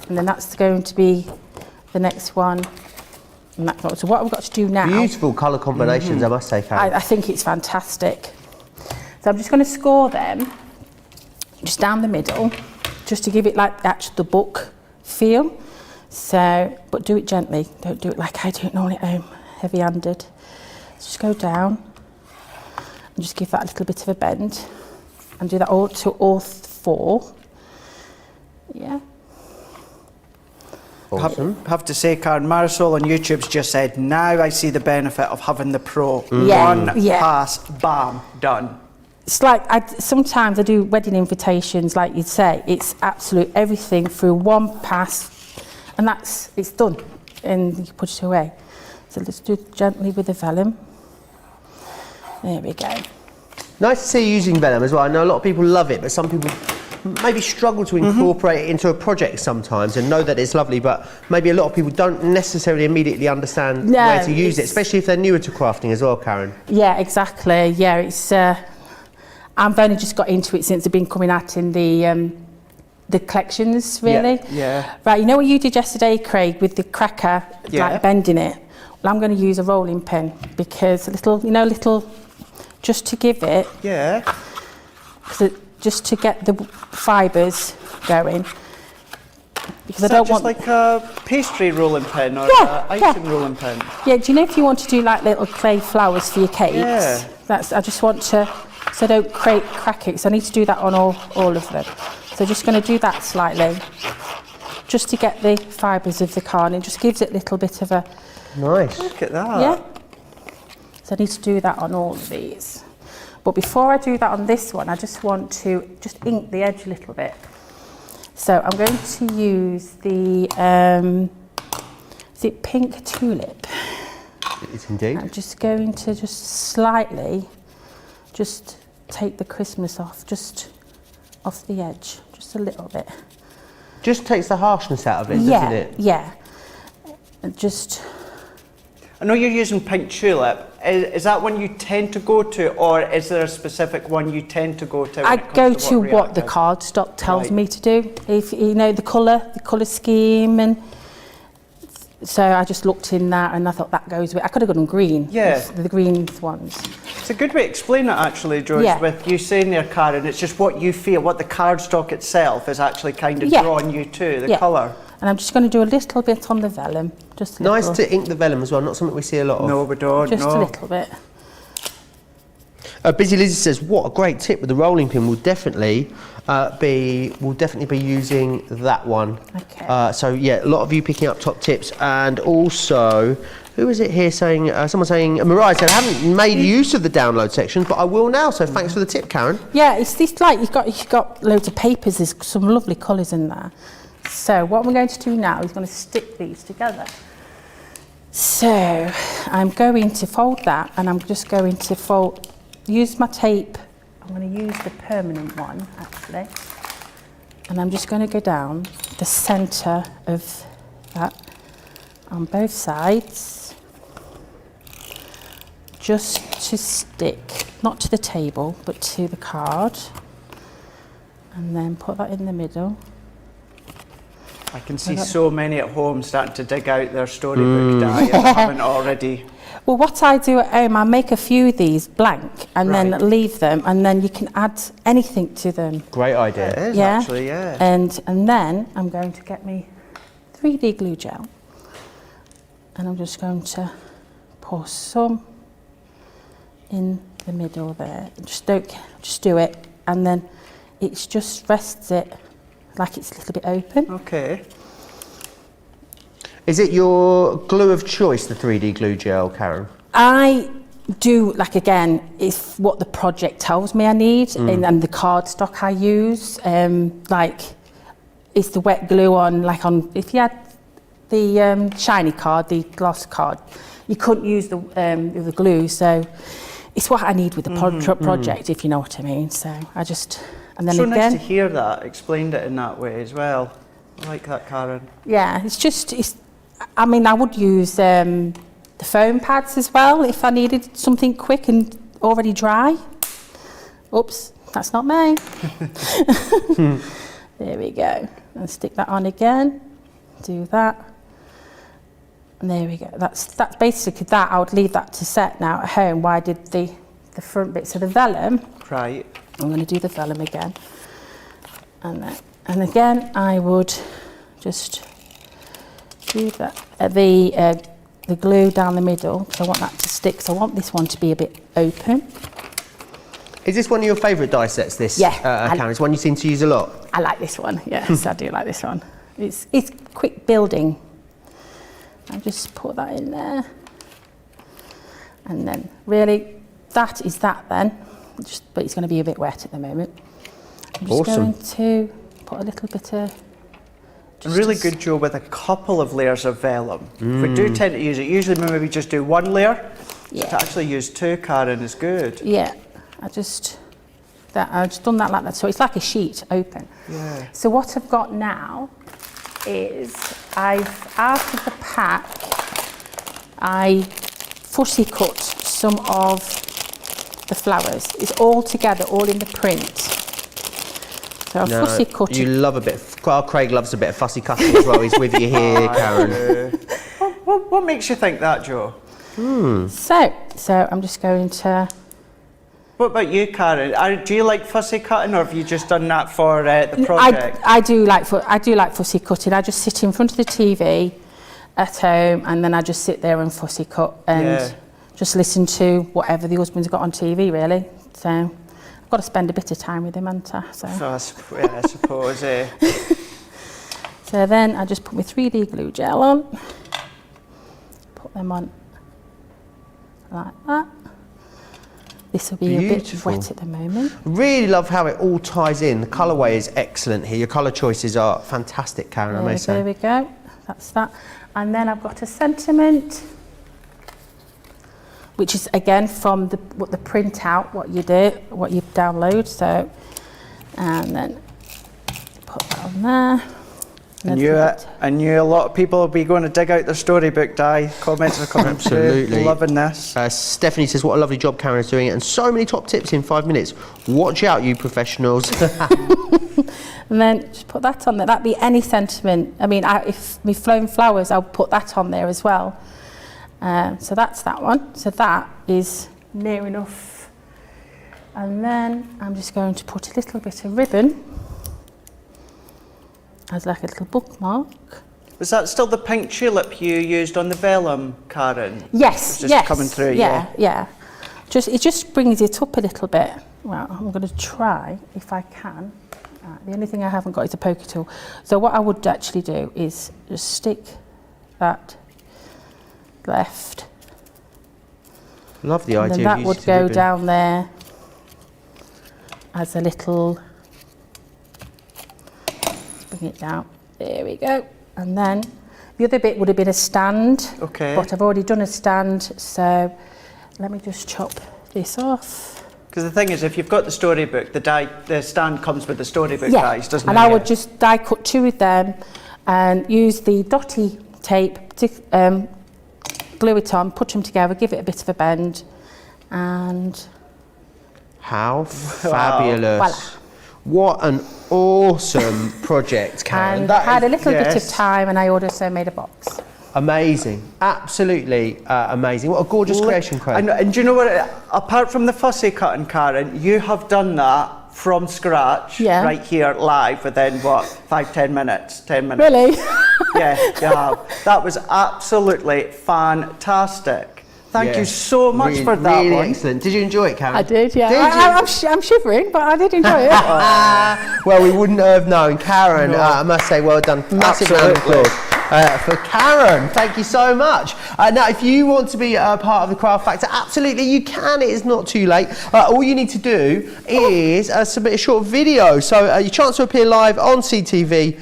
and then that's going to be the next one. And that's what, so what we've got to do now, Beautiful colour combinations, I must say, Karen. I think it's fantastic. So I'm just going to score them just down the middle, just to give it like the book feel. So, but do it gently. Don't do it like I do it normally at home, heavy-handed. Just go down and just give that a little bit of a bend, and do that all to all four. Yeah. Awesome. Have to say, Karen, Marisol on YouTube's just said, now I see the benefit of having the Pro. Yeah, One yeah. pass, bam, done. It's like sometimes I do wedding invitations, like you'd say. It's absolute everything through one pass, and it's done, and you put it away. So let's do it gently with the vellum. There we go. Nice to see you using vellum as well. I know a lot of people love it, but some people maybe struggle to incorporate it into a project sometimes and know that it's lovely, but maybe a lot of people don't necessarily immediately understand where to use it, especially if they're newer to crafting as well, Karen. Yeah, exactly. Yeah, it's. I've only just got into it since they've been coming out in the collections, really. Yeah. Right, you know what you did yesterday, Craig, with the cracker, Yeah. like bending it? Well, I'm going to use a rolling pin, because just to give it, Yeah. just to get the fibres going. Because I Is that don't just want... like a pastry rolling pin or Yeah, an icing rolling pin? Yeah, do you know if you want to do like little clay flowers for your cakes? Yeah. I just want to, so I don't crack it, so I need to do that on all of them. So just going to do that slightly, just to get the fibres of the card, and it just gives it a little bit of a... Nice. Look at that. Yeah. So I need to do that on all of these. But before I do that on this one, I just want to just ink the edge a little bit. So I'm going to use the, is it Pink Tulip? It is indeed. I'm just going to just slightly just take the Christmas off, just off the edge, just a little bit. Just takes the harshness out of it, doesn't it? Yeah. And just... I know you're using Pink Tulip. Is that one you tend to go to, or is there a specific one you tend to go to? When I it comes go to to what the reactive? cardstock tells Right. me to do. If you know the colour scheme, and so I just looked in that and I thought that goes with. I could have gone green. Yeah. The green ones. It's a good way to explain it, actually, George, Yeah. with you saying there, Karen, it's just what you feel, what the cardstock itself is actually kind of Yeah. drawing you to, the Yeah. colour. And I'm just going to do a little bit on the vellum, just a Nice little, to ink the vellum as well, not something we see a lot of. No, we don't, just no. a little bit. Busy Lizzie says, what a great tip with the rolling pin. We'll definitely be using that one. Okay. So yeah, a lot of you picking up top tips, and also Who is it here saying, someone saying, Mariah said, I haven't made use of the download sections, but I will now, so thanks for the tip, Karen. Yeah, it's this like, you've got loads of papers, there's some lovely colours in there. So what we're going to do now is going to stick these together. So I'm going to fold that, and I'm just going to use my tape. I'm going to use the permanent one, actually. And I'm just going to go down the centre of that on both sides, just to stick, not to the table, but to the card. And then put that in the middle. I can see so many at home starting to dig out their storybook die if I haven't already. Well, what I do at home, I make a few of these blank and then leave them, and then you can add anything to them. Great idea. It is actually, yeah. And then I'm going to get me 3D glue gel, and I'm just going to pour some in the middle there. Just do it, and then it just rests it like it's a little bit open. Okay. Is it your glue of choice, the 3D glue gel, Karen? I do, like, again, it's what the project tells me I need, and the cardstock I use. Like, it's the wet glue on, if you had the shiny card, the gloss card, you couldn't use the glue, so it's what I need with the project, if you know what I mean. So I just, and then so again. Nice to hear that, explained it in that way as well. I like that, Karen. Yeah, I mean, I would use the foam pads as well if I needed something quick and already dry. Oops, that's not me. There we go. And stick that on again. Do that. And there we go. That's basically that. I would leave that to set now at home while I did the front bits of the vellum. Right. I'm going to do the vellum again. And again, I would just do that. The glue down the middle, because I want that to stick. So I want this one to be a bit open. Is this one of your favourite die sets, this? Yeah. Karen, it's one you seem to use a lot? I like this one, yes, I do like this one. It's quick building. I'll just put that in there. And then really, that is that then. But it's going to be a bit wet at the moment. I'm just going to put a little bit of... Really good, Joe, with a couple of layers of vellum. We do tend to use it. Usually we maybe just do one layer. Yeah. To actually use two, Karen, is good. Yeah, I've just done that like that. So it's like a sheet open. Yeah. So what I've got now is out of the pack, I fussy cut some of the flowers. It's all together, all in the print. So I fussy cut it. You love a bit. Craig loves a bit of fussy cutting as well. He's with you here, Karen. What makes you think that, Joe? So I'm just going to... What about you, Karen? Do you like fussy cutting, or have you just done that for the project? I do like fussy cutting. I just sit in front of the TV at home, and then I just sit there and fussy cut and just listen to whatever the husband's got on TV, really. So I've got to spend a bit of time with him, haven't I? So I suppose. So then I just put my 3D glue gel on, put them on like that. This will be a bit wet at the moment. Really love how it all ties in. The colourway is excellent here. Your colour choices are fantastic, Karen, I may say. There we go. That's that. And then I've got a sentiment, which is again from the printout, what you download. So, and then put that on there. I knew a lot of people will be going to dig out their storybook die. Comments are coming Absolutely. through. Loving this. Stephanie says, what a lovely job Karen is doing it, and so many top tips in 5 minutes. Watch out, you professionals. And then just put that on there. That'd be any sentiment. I mean, if me flown flowers, I'll put that on there as well. So that's that one. So that is near enough. And then I'm just going to put a little bit of ribbon as like a little bookmark. Was that still the pink tulip you used on the vellum, Karen? Yes, it's just coming through, yeah. It just brings it up a little bit. Well, I'm going to try if I can. The only thing I haven't got is a poker tool. So what I would actually do is just stick that left. Love the And idea then of that using would some go ribbon. down there as a little, let's bring it down, there we go. And then the other bit would have been a stand, Okay. but I've already done a stand, so let me just chop this off. Because the thing is, if you've got the storybook, the stand comes with the storybook dies, doesn't and it? I would just die cut 2 of them and use the dotty tape to glue it on, put them together, give it a bit of a bend, and How fabulous. voila. What an awesome project, Karen. And That had a is- little bit of yes. time, and I also made a box. Amazing. Absolutely amazing. What a gorgeous creation, Craig. And do you know what? Apart from the fussy cutting, Karen, you have done that from scratch, Yeah. right here, live, within what, 5-10 minutes? 10 minutes. Really? Yeah, you have. That was absolutely fantastic. Thank you so much Really- for that really one. excellent. Did you enjoy it, Karen? I did, yeah. Did you? I'm shivering, but I did enjoy it. Well, we wouldn't have known. Karen, I must say, well done. Massive round of Absolutely. applause. For Karen, thank you so much. Now, if you want to be a part of the Craft Factor, absolutely you can. It is not too late. All you need to do is submit a short video. So your chance to appear live on CTV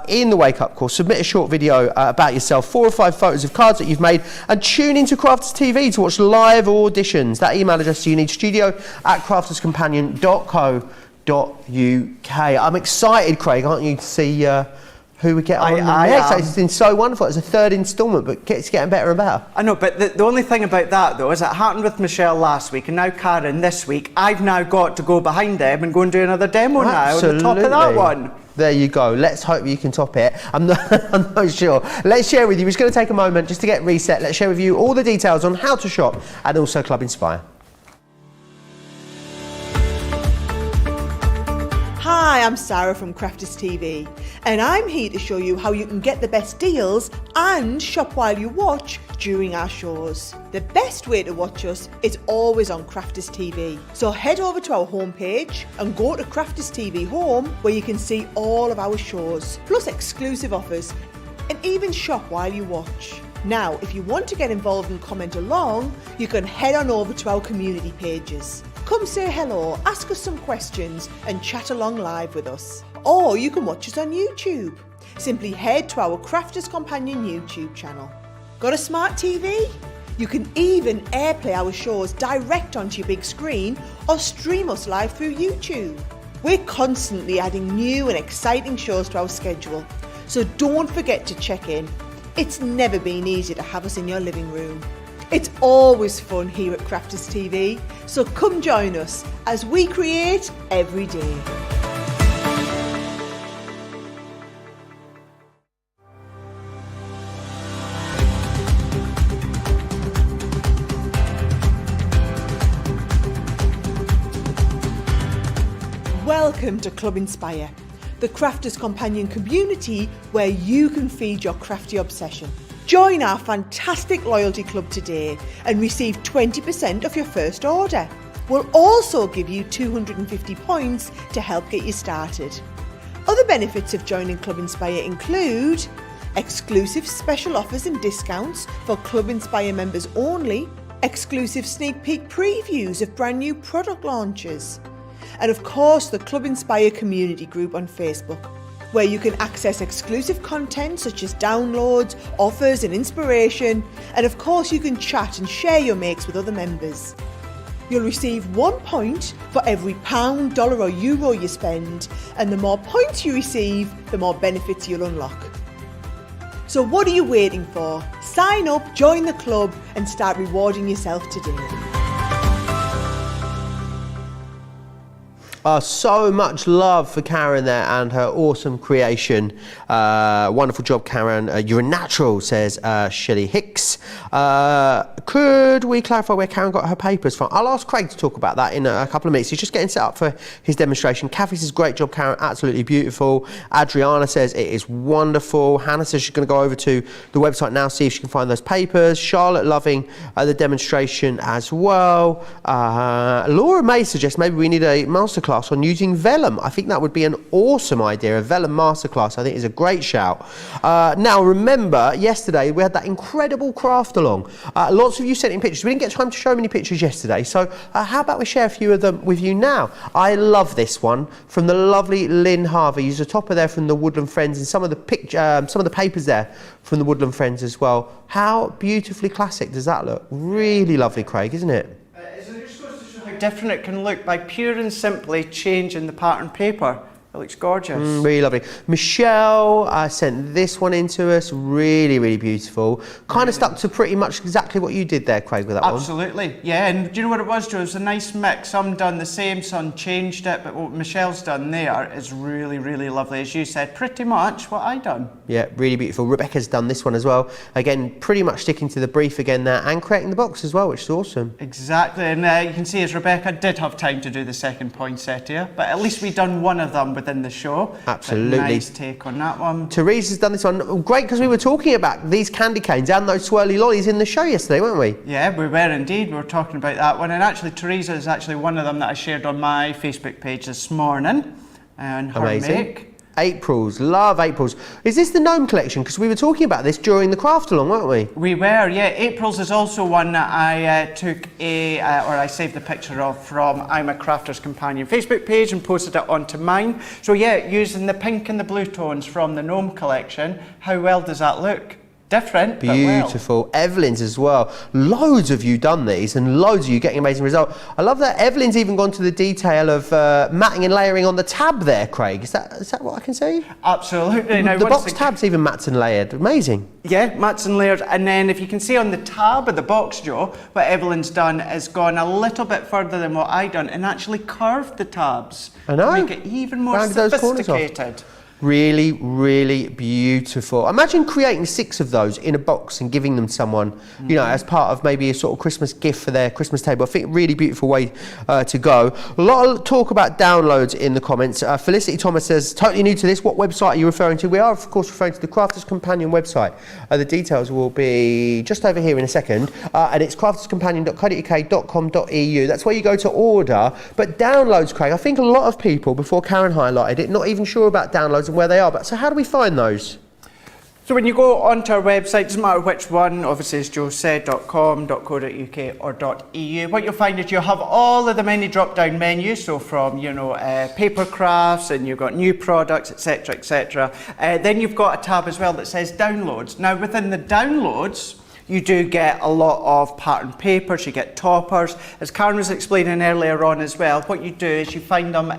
in the Wake Up Call. Submit a short video about yourself, 4 or 5 photos of cards that you've made, and tune into Crafters TV to watch live auditions. That email address you need, studio@crafterscompanion.co.uk. I'm excited, Craig, aren't you, to see who we get on I next. am. It's been so wonderful. It's a 3rd instalment, but it's getting better and better. I know, but the only thing about that, though, is it happened with Michelle last week, and now Karen this week. I've now got to go behind them and go and do another demo now on the top of that Absolutely. one. There you go. Let's hope you can top it. I'm not sure. Let's share with you. We're just going to take a moment just to get reset. Let's share with you all the details on how to shop and also Club Inspire. Hi, I'm Sarah from Crafters TV, and I'm here to show you how you can get the best deals and shop while you watch during our shows. The best way to watch us is always on Crafters TV. So head over to our homepage and go to Crafters TV Home, where you can see all of our shows, plus exclusive offers, and even shop while you watch. Now, if you want to get involved and comment along, you can head on over to our community pages. Come say hello, ask us some questions and chat along live with us. Or you can watch us on YouTube. Simply head to our Crafters Companion YouTube channel. Got a smart TV? You can even airplay our shows direct onto your big screen or stream us live through YouTube. We're constantly adding new and exciting shows to our schedule, so don't forget to check in. It's never been easier to have us in your living room. It's always fun here at Crafters TV, so come join us as we create every day. Welcome to Club Inspire, the Crafters Companion community where you can feed your crafty obsession. Join our fantastic loyalty club today and receive 20% off your first order. We'll also give you 250 points to help get you started. Other benefits of joining Club Inspire include exclusive special offers and discounts for Club Inspire members only, exclusive sneak peek previews of brand new product launches, and of course the Club Inspire community group on Facebook, where you can access exclusive content such as downloads, offers and inspiration, and of course you can chat and share your makes with other members. You'll receive 1 point for every £, dollar or euro you spend, and the more points you receive, the more benefits you'll unlock. So what are you waiting for? Sign up, join the club and start rewarding yourself today. So much love for Karen there and her awesome creation. Wonderful job, Karen. You're a natural, says Shelley Hicks. Could we clarify where Karen got her papers from? I'll ask Craig to talk about that in a couple of minutes. He's just getting set up for his demonstration. Kathy says, great job, Karen. Absolutely beautiful. Adriana says, it is wonderful. Hannah says she's going to go over to the website now, see if she can find those papers. Charlotte loving the demonstration as well. Laura May suggests maybe we need a masterclass masterclass on using vellum. I think that would be an awesome idea, a vellum masterclass. I think is a great shout. Now, remember, yesterday we had that incredible craft along. Lots of you sent in pictures. We didn't get time to show many pictures yesterday, so how about we share a few of them with you now? I love this one from the lovely Lynn Harvey. Use the topper there from the Woodland Friends and some of the papers there from the Woodland Friends as well. How beautifully classic does that look? Really lovely, Craig, isn't it? It just goes to show how different it can look by pure and simply changing the pattern paper. It looks gorgeous. Really lovely. Michelle sent this one in to us. Really, really beautiful. Kind of stuck to pretty much exactly what you did there, Craig, with that one. Absolutely. Yeah, and do you know what it was, Joe? It was a nice mix. Some done the same, some changed it, but what Michelle's done there is really, really lovely. As you said, pretty much what I done. Yeah, really beautiful. Rebecca's done this one as well. Again, pretty much sticking to the brief again there and creating the box as well, which is awesome. Exactly, and you can see as Rebecca did have time to do the second poinsettia, but at least we've done one of them within the show. Absolutely. Nice take on that one. Therese has done this one. Great, because we were talking about these candy canes and those swirly lollies in the show yesterday, weren't we? Yeah, we were indeed. We were talking about that one, and actually Teresa is actually one of them that I shared on my Facebook page this morning. And her Amazing. make. Aprils, love Aprils. Is this the gnome collection? Because we were talking about this during the craft along, weren't we? We were, yeah. Aprils is also one that I took or I saved a picture of from I'm a Crafter's Companion Facebook page and posted it onto mine. So yeah, using the pink and the blue tones from the gnome collection. How well does that look? Different, beautiful. But well. Evelyn's as well. Loads of you done these and loads of you getting amazing results. I love that Evelyn's even gone to the detail of matting and layering on the tab there, Craig. Is that what I can see? Absolutely. Now, the box tab's even mats and layered. Amazing. Yeah, mats and layers. And then if you can see on the tab of the box, Joe, what Evelyn's done is gone a little bit further than what I done and actually curved the tabs. I know. To make it even more Rounded those corners off. sophisticated. Really, really beautiful. Imagine creating 6 of those in a box and giving them to someone, you know, as part of maybe a sort of Christmas gift for their Christmas table. I think really beautiful way to go. A lot of talk about downloads in the comments. Felicity Thomas says, totally new to this. What website are you referring to? We are, of course, referring to the Crafter's Companion website. The details will be just over here in a second. And it's crafterscompanion.co.uk.com.au. That's where you go to order. But downloads, Craig, I think a lot of people, before Karen highlighted it, not even sure about downloads and where they are. But so how do we find those? So when you go onto our website, doesn't matter which one, obviously as Joe said, .com, .co.uk or .eu, what you'll find is you'll have all of the many drop-down menus, so from, you know, paper crafts, and you've got new products, etc, etc. Then you've got a tab as well that says downloads. Now within the downloads, you do get a lot of pattern papers, you get toppers. As Karen was explaining earlier on as well, what you do is you find them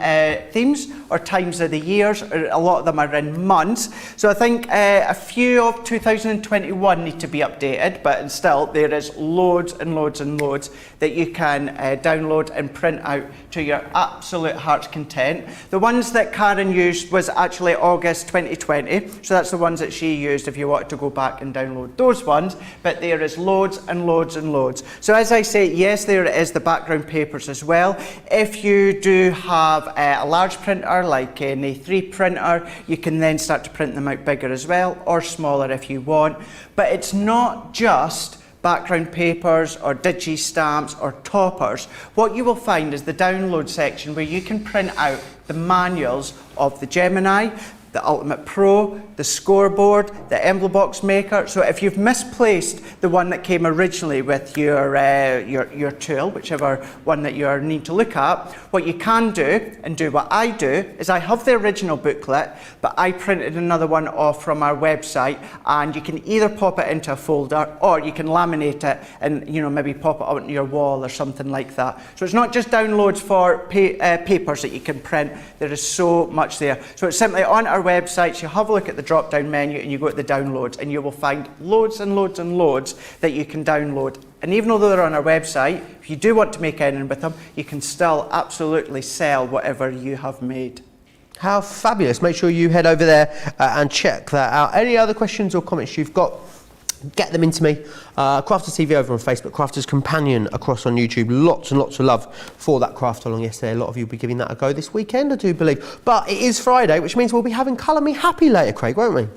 themes or times of the years, or a lot of them are in months. So I think a few of 2021 need to be updated, but still there is loads and loads and loads that you can download and print out to your absolute heart's content. The ones that Karen used was actually August 2020, so that's the ones that she used if you wanted to go back and download those ones. But there is loads and loads and loads. So as I say, yes, there is the background papers as well. If you do have a large printer like an A3 printer, you can then start to print them out bigger as well, or smaller if you want. But it's not just background papers or digi stamps or toppers. What you will find is the download section where you can print out the manuals of the Gemini, the Ultimate Pro, the scoreboard, the Emblem Box Maker. So if you've misplaced the one that came originally with your tool, whichever one that you need to look at, what you can do, and do what I do, is I have the original booklet, but I printed another one off from our website, and you can either pop it into a folder or you can laminate it and, you know, maybe pop it onto your wall or something like that. So it's not just downloads for papers that you can print. There is so much there. So it's simply on our websites, you have a look at the drop down menu and you go to the downloads, and you will find loads and loads and loads that you can download. And even though they're on our website, if you do want to make anything with them, you can still absolutely sell whatever you have made. How fabulous. Make sure you head over there and check that out. Any other questions or comments you've got, get them into me. Crafters TV over on Facebook, Crafters Companion across on YouTube. Lots and lots of love for that craft along yesterday. A lot of you will be giving that a go this weekend, I do believe. But it is Friday, which means we'll be having Colour Me Happy later, Craig, won't we?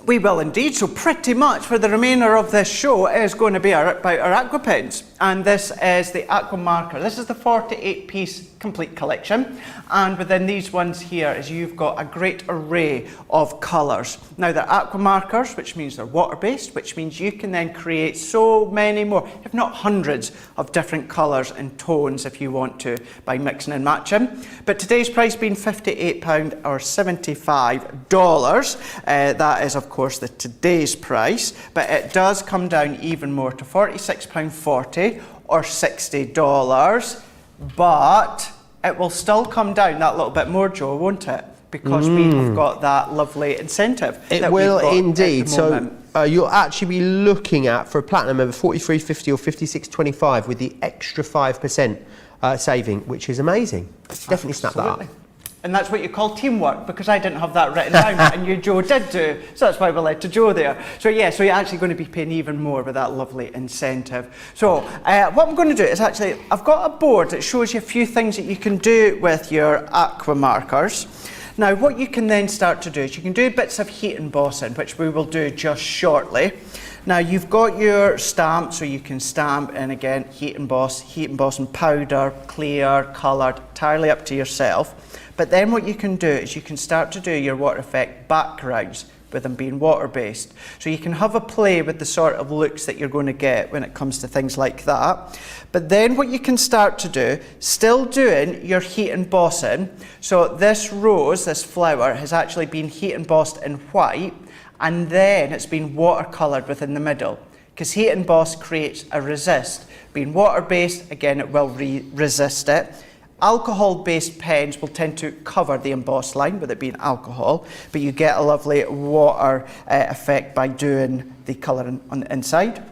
We will indeed. So pretty much for the remainder of this show is going to be about our Aqua pens. And this is the Aqua marker. This is the 48 piece complete collection. And within these ones here is you've got a great array of colours. Now they're aqua markers, which means they're water-based, which means you can then create so many more, if not hundreds, of different colours and tones if you want to, by mixing and matching. But today's price being £58 or $75, that is of course the today's price, but it does come down even more to £46.40 or $60. But it will still come down that little bit more, Joe, won't it? Because we have got that lovely incentive. It will indeed. So you'll actually be looking at, for a platinum member, $43.50 or $56.25 with the extra 5% saving, which is amazing. Definitely snap that up. And that's what you call teamwork, because I didn't have that written down, and you, Joe, did do. So that's why we led to Joe there. So yeah, so you're actually going to be paying even more with that lovely incentive. So what I'm going to do is actually, I've got a board that shows you a few things that you can do with your aqua markers. Now, what you can then start to do is you can do bits of heat embossing, which we will do just shortly. Now, you've got your stamp, so you can stamp, and again, heat embossing powder, clear, coloured, entirely up to yourself. But then what you can do is you can start to do your water effect backgrounds with them being water-based. So you can have a play with the sort of looks that you're going to get when it comes to things like that. But then what you can start to do, still doing your heat embossing. So this rose, this flower, has actually been heat embossed in white, and then it's been watercoloured within the middle. Because heat emboss creates a resist. Being water-based, again, it will resist it. Alcohol-based pens will tend to cover the embossed line with it being alcohol, but you get a lovely water effect by doing the colouring on the inside.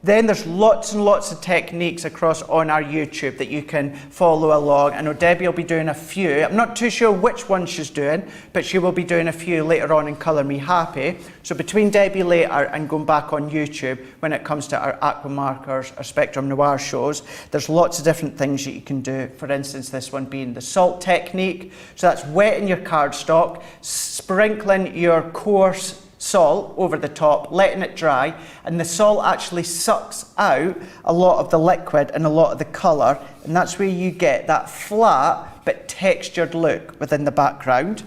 Then there's lots and lots of techniques across on our YouTube that you can follow along. I know Debbie will be doing a few. I'm not too sure which one she's doing, but she will be doing a few later on in Colour Me Happy. So between Debbie later and going back on YouTube, when it comes to our aqua markers, our Spectrum Noir shows, there's lots of different things that you can do. For instance, this one being the salt technique. So that's wetting your cardstock, sprinkling your coarse salt over the top, letting it dry, and the salt actually sucks out a lot of the liquid and a lot of the colour, and that's where you get that flat but textured look within the background.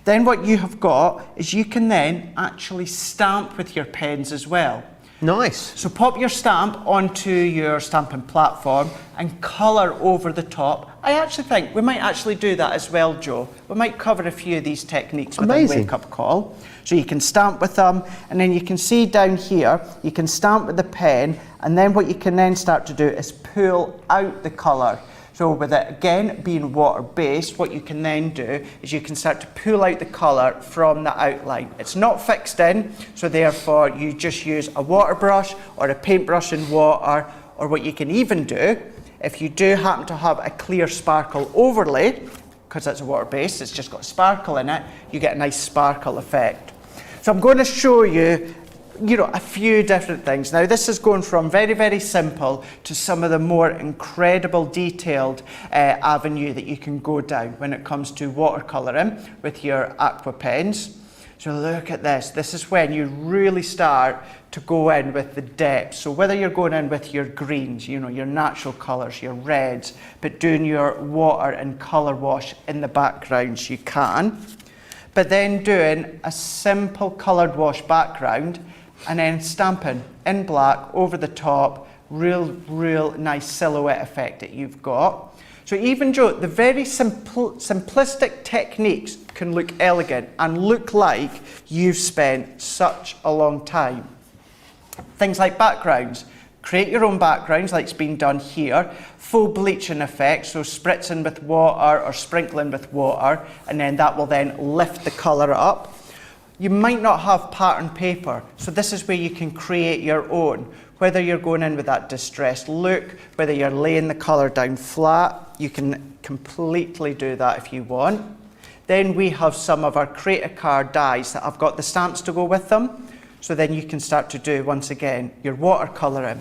Then what you have got is you can then actually stamp with your pens as well. Nice. So pop your stamp onto your stamping platform and colour over the top. I actually think we might actually do that as well, Joe. We might cover a few of these techniques within Wake Up Call. So you can stamp with them, and then you can see down here, you can stamp with the pen, and then what you can then start to do is pull out the colour. So with it again being water-based, what you can then do is you can start to pull out the colour from the outline. It's not fixed in, so therefore you just use a water brush or a paintbrush in water, or what you can even do, if you do happen to have a clear sparkle overlay, because it's a water-based, it's just got sparkle in it, you get a nice sparkle effect. So I'm going to show you a few different things. Now this is going from very, very simple to some of the more incredible detailed avenue that you can go down when it comes to watercolouring with your aqua pens. So look at this. This is when you really start to go in with the depth. So whether you're going in with your greens, your natural colours, your reds, but doing your water and colour wash in the backgrounds, you can. But then doing a simple coloured wash background and then stamping in black over the top, real nice silhouette effect that you've got. So even, Joe, the very simplistic techniques can look elegant and look like you've spent such a long time. Things like backgrounds. Create your own backgrounds like it's been done here. Full bleaching effect, so spritzing with water or sprinkling with water, and then that will then lift the colour up. You might not have pattern paper, so this is where you can create your own. Whether you're going in with that distressed look, whether you're laying the colour down flat, you can completely do that if you want. Then we have some of our Create a Card dies that have got the stamps to go with them. So then you can start to do, once again, your watercolouring.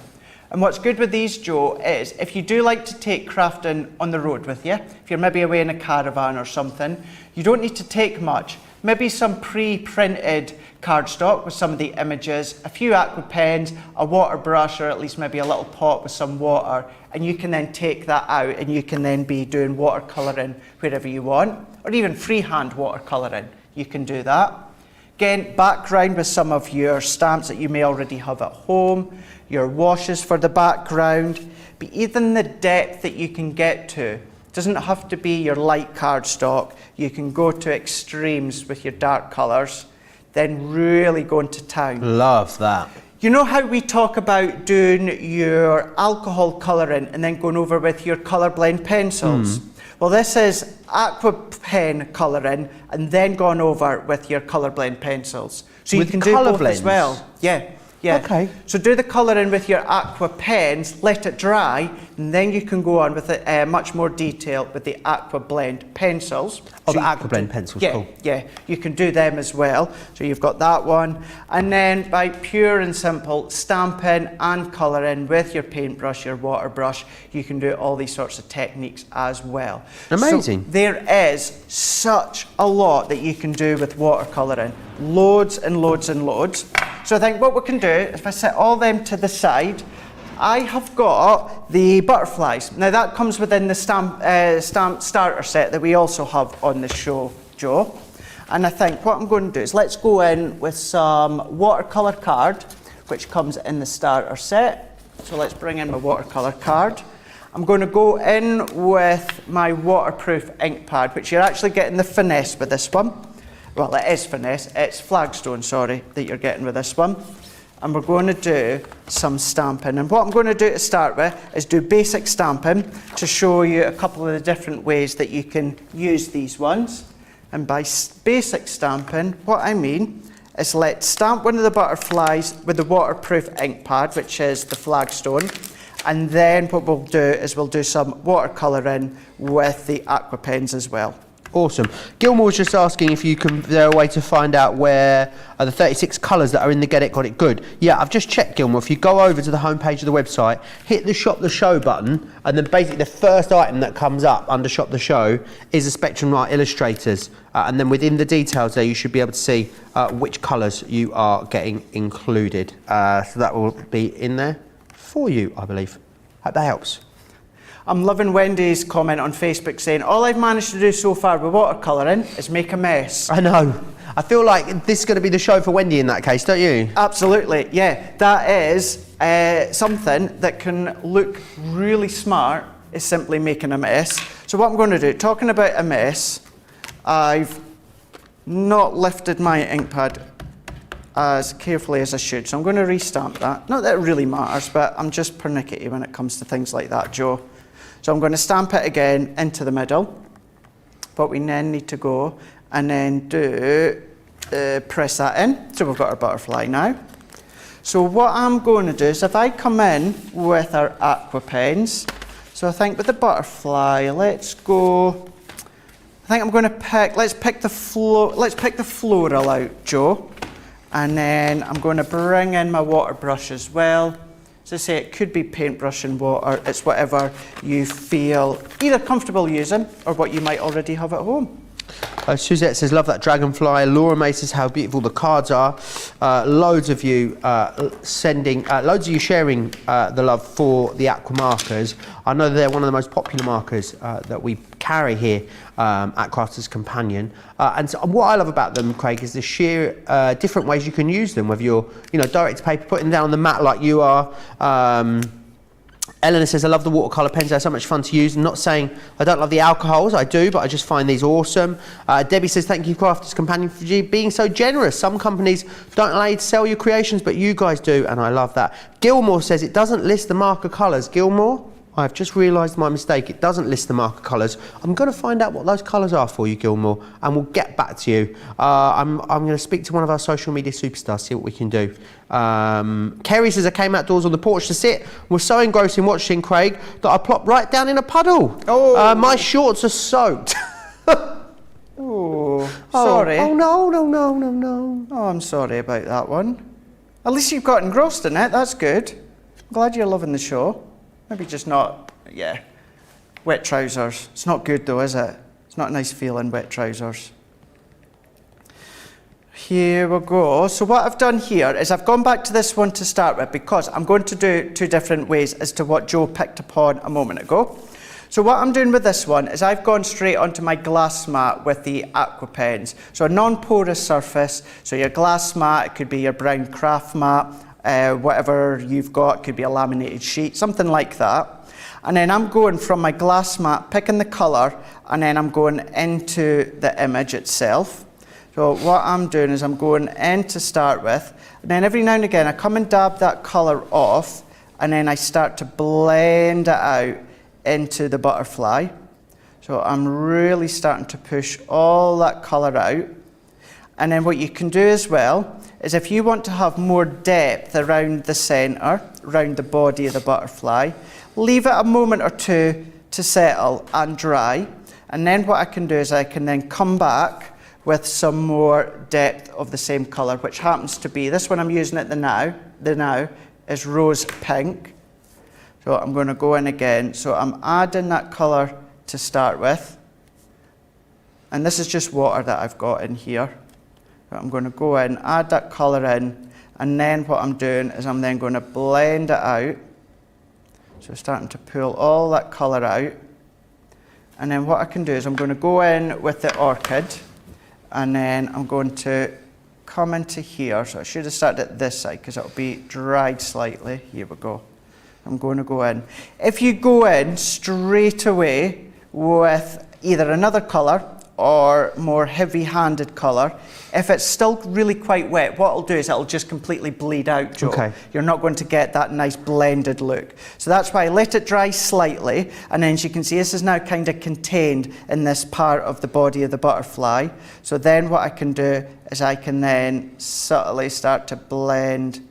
And what's good with these, Joe, is if you do like to take crafting on the road with you, if you're maybe away in a caravan or something, you don't need to take much. maybe some pre-printed cardstock with some of the images, a few Aqua pens, a water brush, or at least maybe a little pot with some water, and you can then take that out and you can then be doing watercolouring wherever you want, or even freehand watercolouring. You can do that. Again, background with some of your stamps that you may already have at home, your washes for the background, but even the depth that you can get to. Doesn't have to be your light cardstock. You can go to extremes with your dark colours, then really go into town. Love that. You know how we talk about doing your alcohol colouring and then going over with your colour blend pencils? Well, this is Aqua pen colouring and then gone over with your colour blend pencils. So With you can do colour both blends? as well. Yeah. Yeah. Okay. So do the colouring with your Aqua pens, let it dry, and then you can go on with it much more detail with the Aqua blend pencils. Oh, So the you Aqua can blend do- pencils, yeah, cool. Yeah, you can do them as well. So you've got that one. And then by pure and simple stamping and colouring with your paintbrush, your water brush, you can do all these sorts of techniques as well. Amazing. So there is such a lot that you can do with watercolouring. Loads and loads and loads. So I think what we can do, if I set all them to the side, I have got the butterflies. Now that comes within the stamp starter set that we also have on the show, Joe. And I think what I'm going to do is let's go in with some watercolour card, which comes in the starter set. So let's bring in my watercolour card. I'm going to go in with my waterproof ink pad, which you're actually getting the finesse with this one. Well, it is finesse, it's flagstone, sorry, that you're getting with this one. And we're going to do some stamping. And what I'm going to do to start with is do basic stamping to show you a couple of the different ways that you can use these ones. And by basic stamping, what I mean is let's stamp one of the butterflies with the waterproof ink pad, which is the flagstone. And then what we'll do is we'll do some watercolouring with the Aqua pens as well. Awesome. Gilmore was just asking if you can, there a way to find out where the 36 colours that are in the Get It Got It Good. Yeah, I've just checked, Gilmore. If you go over to the homepage of the website, hit the Shop the Show button, and then basically the first item that comes up under Shop the Show is the Spectrum Light Illustrators. And then within the details there, you should be able to see which colours you are getting included. So that will be in there for you, I believe. Hope that helps. I'm loving Wendy's comment on Facebook saying, all I've managed to do so far with watercolouring is make a mess. I know. I feel like this is going to be the show for Wendy in that case, don't you? Absolutely, yeah. That is something that can look really smart, is simply making a mess. So what I'm going to do, talking about a mess, I've not lifted my ink pad as carefully as I should, so I'm going to restamp that. Not that it really matters, but I'm just pernickety when it comes to things like that, Joe. So I'm going to stamp it again into the middle, but we then need to go and then do press that in. So we've got our butterfly now. So what I'm going to do is if I come in with our Aqua pens, so I think with the butterfly, let's go. I think I'm going to pick. Let's pick the floral out, Joe, and then I'm going to bring in my water brush as well. As I say, it could be paintbrush and water. It's whatever you feel either comfortable using or what you might already have at home. Suzette says, love that dragonfly. Laura May says, how beautiful the cards are. Loads of you sharing the love for the Aqua markers. I know they're one of the most popular markers that we carry here at Crafters Companion. And so what I love about them, Craig, is the sheer different ways you can use them, whether you're, direct to paper, putting them down on the mat like you are. Eleanor says, I love the watercolour pens, they're so much fun to use. I'm not saying I don't love the alcohols, I do, but I just find these awesome. Debbie says, thank you, Crafters Companion, for being so generous. Some companies don't allow you to sell your creations, but you guys do, and I love that. Gilmore says, it doesn't list the marker colours. Gilmore, I've just realised my mistake. It doesn't list the marker colours. I'm going to find out what those colours are for you, Gilmore, and we'll get back to you. I'm going to speak to one of our social media superstars, see what we can do. Kerry says, I came outdoors on the porch to sit, was so engrossed in watching Craig that I plopped right down in a puddle. Oh. My shorts are soaked. Oh, sorry. Oh, no. Oh, I'm sorry about that one. At least you've got engrossed in it, that's good. I'm glad you're loving the show. Maybe just not, wet trousers. It's not good though, is it? It's not a nice feeling, wet trousers. Here we go. So what I've done here is I've gone back to this one to start with because I'm going to do two different ways as to what Joe picked upon a moment ago. So what I'm doing with this one is I've gone straight onto my glass mat with the Aqua pens. So a non-porous surface, so your glass mat, it could be your brown craft mat, whatever you've got, could be a laminated sheet, something like that. And then I'm going from my glass mat, picking the colour, and then I'm going into the image itself. So what I'm doing is I'm going in to start with, and then every now and again I come and dab that colour off, and then I start to blend it out into the butterfly. So I'm really starting to push all that colour out. And then what you can do as well is if you want to have more depth around the centre, around the body of the butterfly, leave it a moment or two to settle and dry. And then what I can do is I can then come back with some more depth of the same colour, which happens to be, this one I'm using at the now is rose pink. So I'm going to go in again. So I'm adding that colour to start with. And this is just water that I've got in here. So I'm going to go in, add that colour in, and then what I'm doing is I'm then going to blend it out. So starting to pull all that colour out. And then what I can do is I'm going to go in with the orchid, and then I'm going to come into here. So I should have started at this side because it'll be dried slightly. Here we go. I'm going to go in. If you go in straight away with either another colour or more heavy-handed colour, if it's still really quite wet, what it'll do is it'll just completely bleed out, Joe. Okay. You're not going to get that nice blended look. So that's why I let it dry slightly, and then as you can see, this is now kind of contained in this part of the body of the butterfly. So then what I can do is I can then subtly start to blend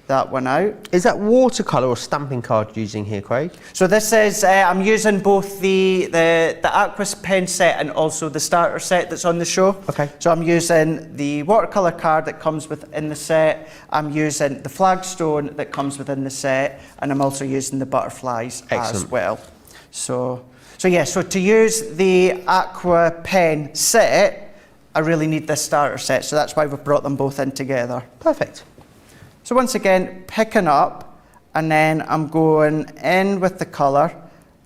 that one out. Is that watercolour or stamping card you're using here, Craig? So this is, I'm using both the Aqua pen set and also the starter set that's on the show. Okay. So I'm using the watercolour card that comes within the set, I'm using the flagstone that comes within the set, and I'm also using the butterflies as well. So to use the Aqua pen set, I really need this starter set, so that's why we've brought them both in together. Perfect. So once again, picking up, and then I'm going in with the colour.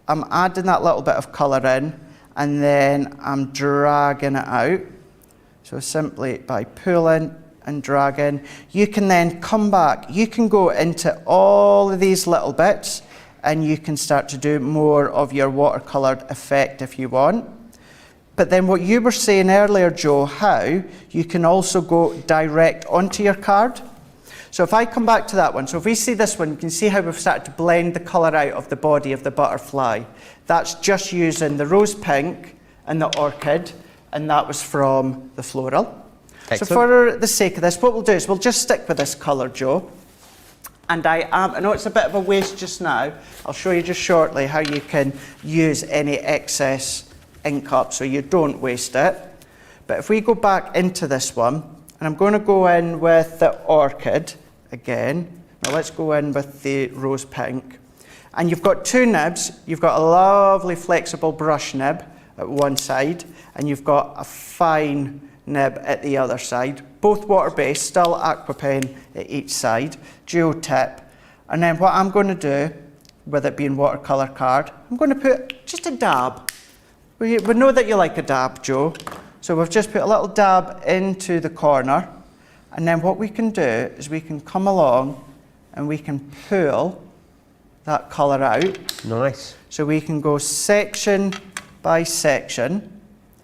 I'm adding that little bit of colour in, and then I'm dragging it out. So simply by pulling and dragging, you can then come back. You can go into all of these little bits, and you can start to do more of your watercoloured effect if you want. But then what you were saying earlier, Joe, how you can also go direct onto your card. So if I come back to that one, so if we see this one, you can see how we've started to blend the colour out of the body of the butterfly. That's just using the rose pink and the orchid, and that was from the floral. Excellent. So for the sake of this, what we'll do is we'll just stick with this colour, Joe. And I know it's a bit of a waste just now. I'll show you just shortly how you can use any excess ink up so you don't waste it. But if we go back into this one, and I'm going to go in with the orchid again. Now let's go in with the rose pink. And you've got two nibs. You've got a lovely flexible brush nib at one side, and you've got a fine nib at the other side. Both water-based, still Aqua pen at each side, dual tip. And then what I'm going to do, with it being watercolour card, I'm going to put just a dab. We know that you like a dab, Joe. So we've just put a little dab into the corner, and then what we can do is we can come along and we can pull that colour out. Nice. So we can go section by section.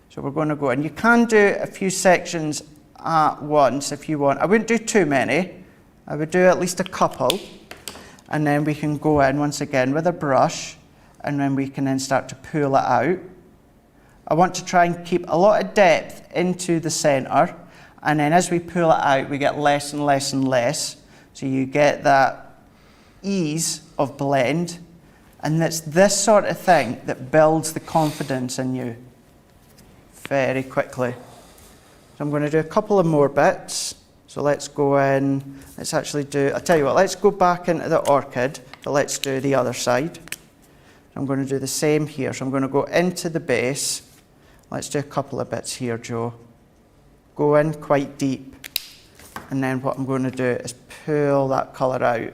So we're going to go, and you can do a few sections at once if you want. I wouldn't do too many. I would do at least a couple. And then we can go in once again with a brush, and then we can then start to pull it out. I want to try and keep a lot of depth into the centre, and then as we pull it out, we get less and less and less. So you get that ease of blend, and it's this sort of thing that builds the confidence in you very quickly. So I'm going to do a couple of more bits. So let's go in, let's actually do, I'll tell you what, let's go back into the orchid, but let's do the other side. I'm going to do the same here. So I'm going to go into the base. Let's do a couple of bits here, Joe. Go in quite deep. And then what I'm going to do is pull that colour out.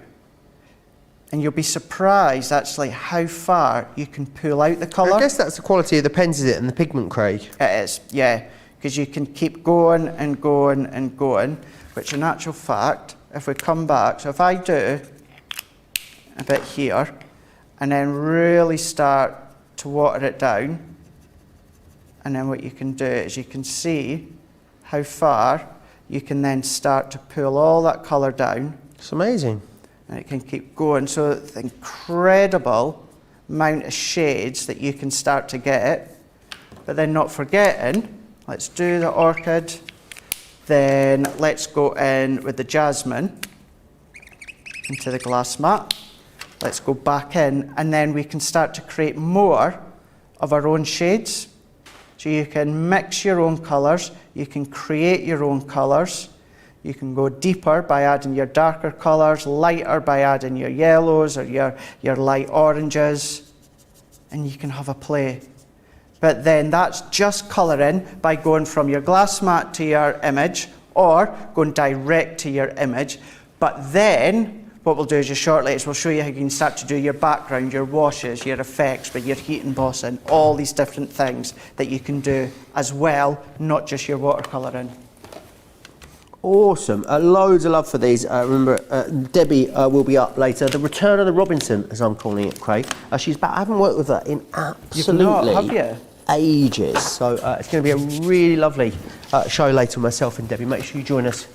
And you'll be surprised actually how far you can pull out the colour. I guess that's the quality of the pens, is it, and the pigment, Craig? It is, yeah, because you can keep going and going and going, which in actual fact, if we come back, so if I do a bit here, and then really start to water it down, and then what you can do is you can see how far you can then start to pull all that colour down. It's amazing. And it can keep going. So the incredible amount of shades that you can start to get. But then not forgetting, let's do the orchid. Then let's go in with the jasmine into the glass mat. Let's go back in, and then we can start to create more of our own shades. So you can mix your own colours, you can create your own colours. You can go deeper by adding your darker colours, lighter by adding your yellows or your light oranges, and you can have a play. But then that's just colouring by going from your glass mat to your image or going direct to your image. But then what we'll do just shortly is we'll show you how you can start to do your background, your washes, your effects with your heat embossing, all these different things that you can do as well, not just your watercolouring. Awesome. Loads of love for these. Remember, Debbie will be up later. The return of the Robinson, as I'm calling it, Craig. She's back. I haven't worked with her in absolutely You've not, have you? Ages. So it's going to be a really lovely show later with myself and Debbie. Make sure you join us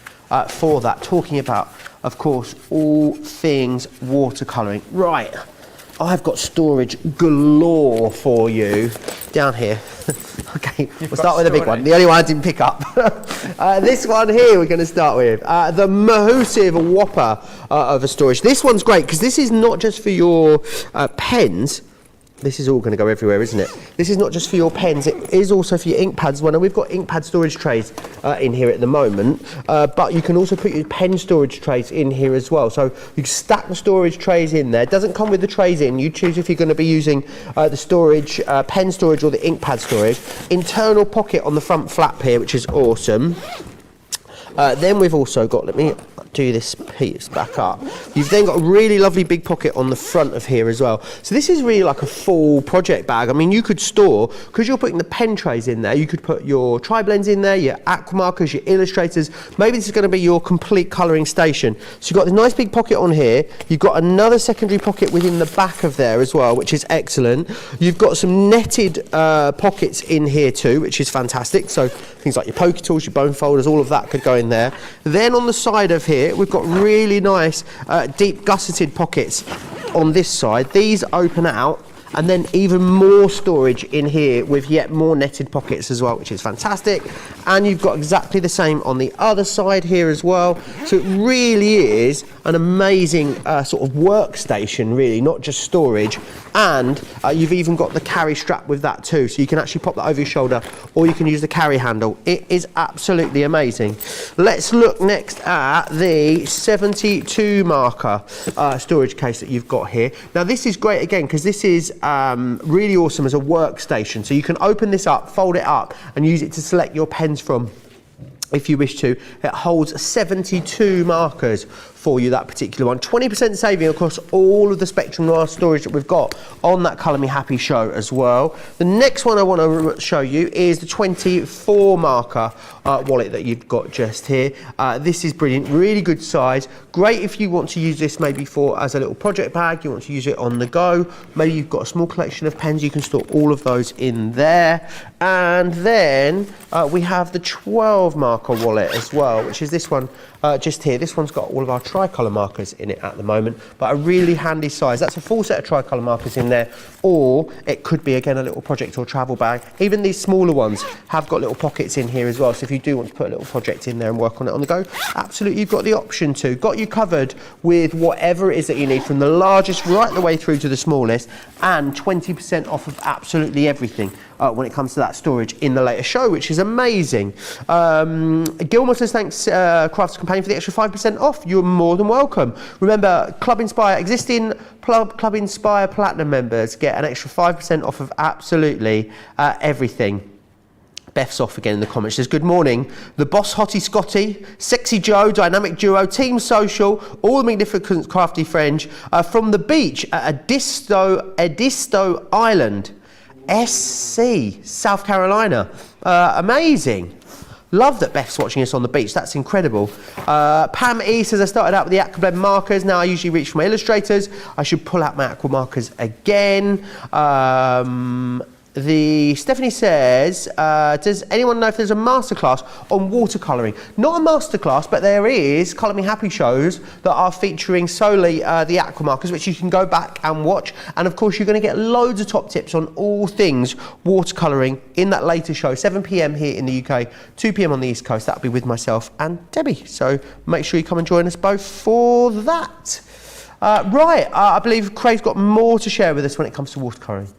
for that, talking about, of course, all things watercolouring. Right. I've got storage galore for you down here. Okay, we'll start with the big one. The only one I didn't pick up. This one here we're going to start with. The massive whopper of a storage. This one's great because this is not just for your pens. This is all going to go everywhere, isn't it? This is not just for your pens, it is also for your ink pads. Well, now we've got ink pad storage trays in here at the moment, but you can also put your pen storage trays in here as well. So you stack the storage trays in there. It doesn't come with the trays in. You choose if you're going to be using the storage, pen storage or the ink pad storage. Internal pocket on the front flap here, which is awesome. Then we've also got, let me do this piece back up. You've then got a really lovely big pocket on the front of here as well. So this is really like a full project bag. I mean, you could store, because you're putting the pen trays in there, you could put your tri-blends in there, your aqua markers, your illustrators. Maybe this is going to be your complete colouring station. So you've got this nice big pocket on here. You've got another secondary pocket within the back of there as well, which is excellent. You've got some netted pockets in here too, which is fantastic. So things like your poker tools, your bone folders, all of that could go in there. Then on the side of here, we've got really nice deep gusseted pockets on this side. These open out, and then even more storage in here with yet more netted pockets as well, which is fantastic. And you've got exactly the same on the other side here as well. So it really is an amazing sort of workstation, really, not just storage. And you've even got the carry strap with that too, so you can actually pop that over your shoulder, or you can use the carry handle. It is absolutely amazing. Let's look next at the 72 marker storage case that you've got here. Now this is great again because this is really awesome as a workstation. So you can open this up, fold it up, and use it to select your pens from if you wish to. It holds 72 markers for you, that particular one. 20% saving across all of the Spectrum Noir storage that we've got on that Colour Me Happy show as well. The next one I want to show you is the 24 marker wallet that you've got just here. This is brilliant, really good size. Great if you want to use this maybe for as a little project bag, you want to use it on the go. Maybe you've got a small collection of pens, you can store all of those in there. And then we have the 12 marker wallet as well, which is this one just here. This one's got all of our tricolour markers in it at the moment, but a really handy size. That's a full set of tricolour markers in there, or it could be again a little project or travel bag. Even these smaller ones have got little pockets in here as well, so if you do want to put a little project in there and work on it on the go, absolutely you've got the option to. Got you covered with whatever it is that you need, from the largest right the way through to the smallest, and 20% off of absolutely everything when it comes to that storage in the latest show, which is amazing. Gilmore says thanks Crafts Companion for the extra 5% off. You're more than welcome. Remember, Club Inspire, existing Club Inspire Platinum members get an extra 5% off of absolutely everything. Beth's off again in the comments. She says, good morning. The Boss Hottie Scotty, Sexy Joe, Dynamic Duo, Team Social, all the magnificent crafty French from the beach at Edisto Island, SC, South Carolina. Amazing. Love that Beth's watching us on the beach. That's incredible. Pam E says, I started out with the Aqua Blend markers. Now I usually reach for my illustrators. I should pull out my Aqua markers again. Stephanie says, does anyone know if there's a masterclass on watercolouring? Not a masterclass, but there is Colour Me Happy shows that are featuring solely the Aqua markers, which you can go back and watch. And of course, you're going to get loads of top tips on all things watercolouring in that later show, 7 p.m. here in the UK, 2 p.m. on the East Coast. That'll be with myself and Debbie. So make sure you come and join us both for that. I believe Craig's got more to share with us when it comes to watercolouring.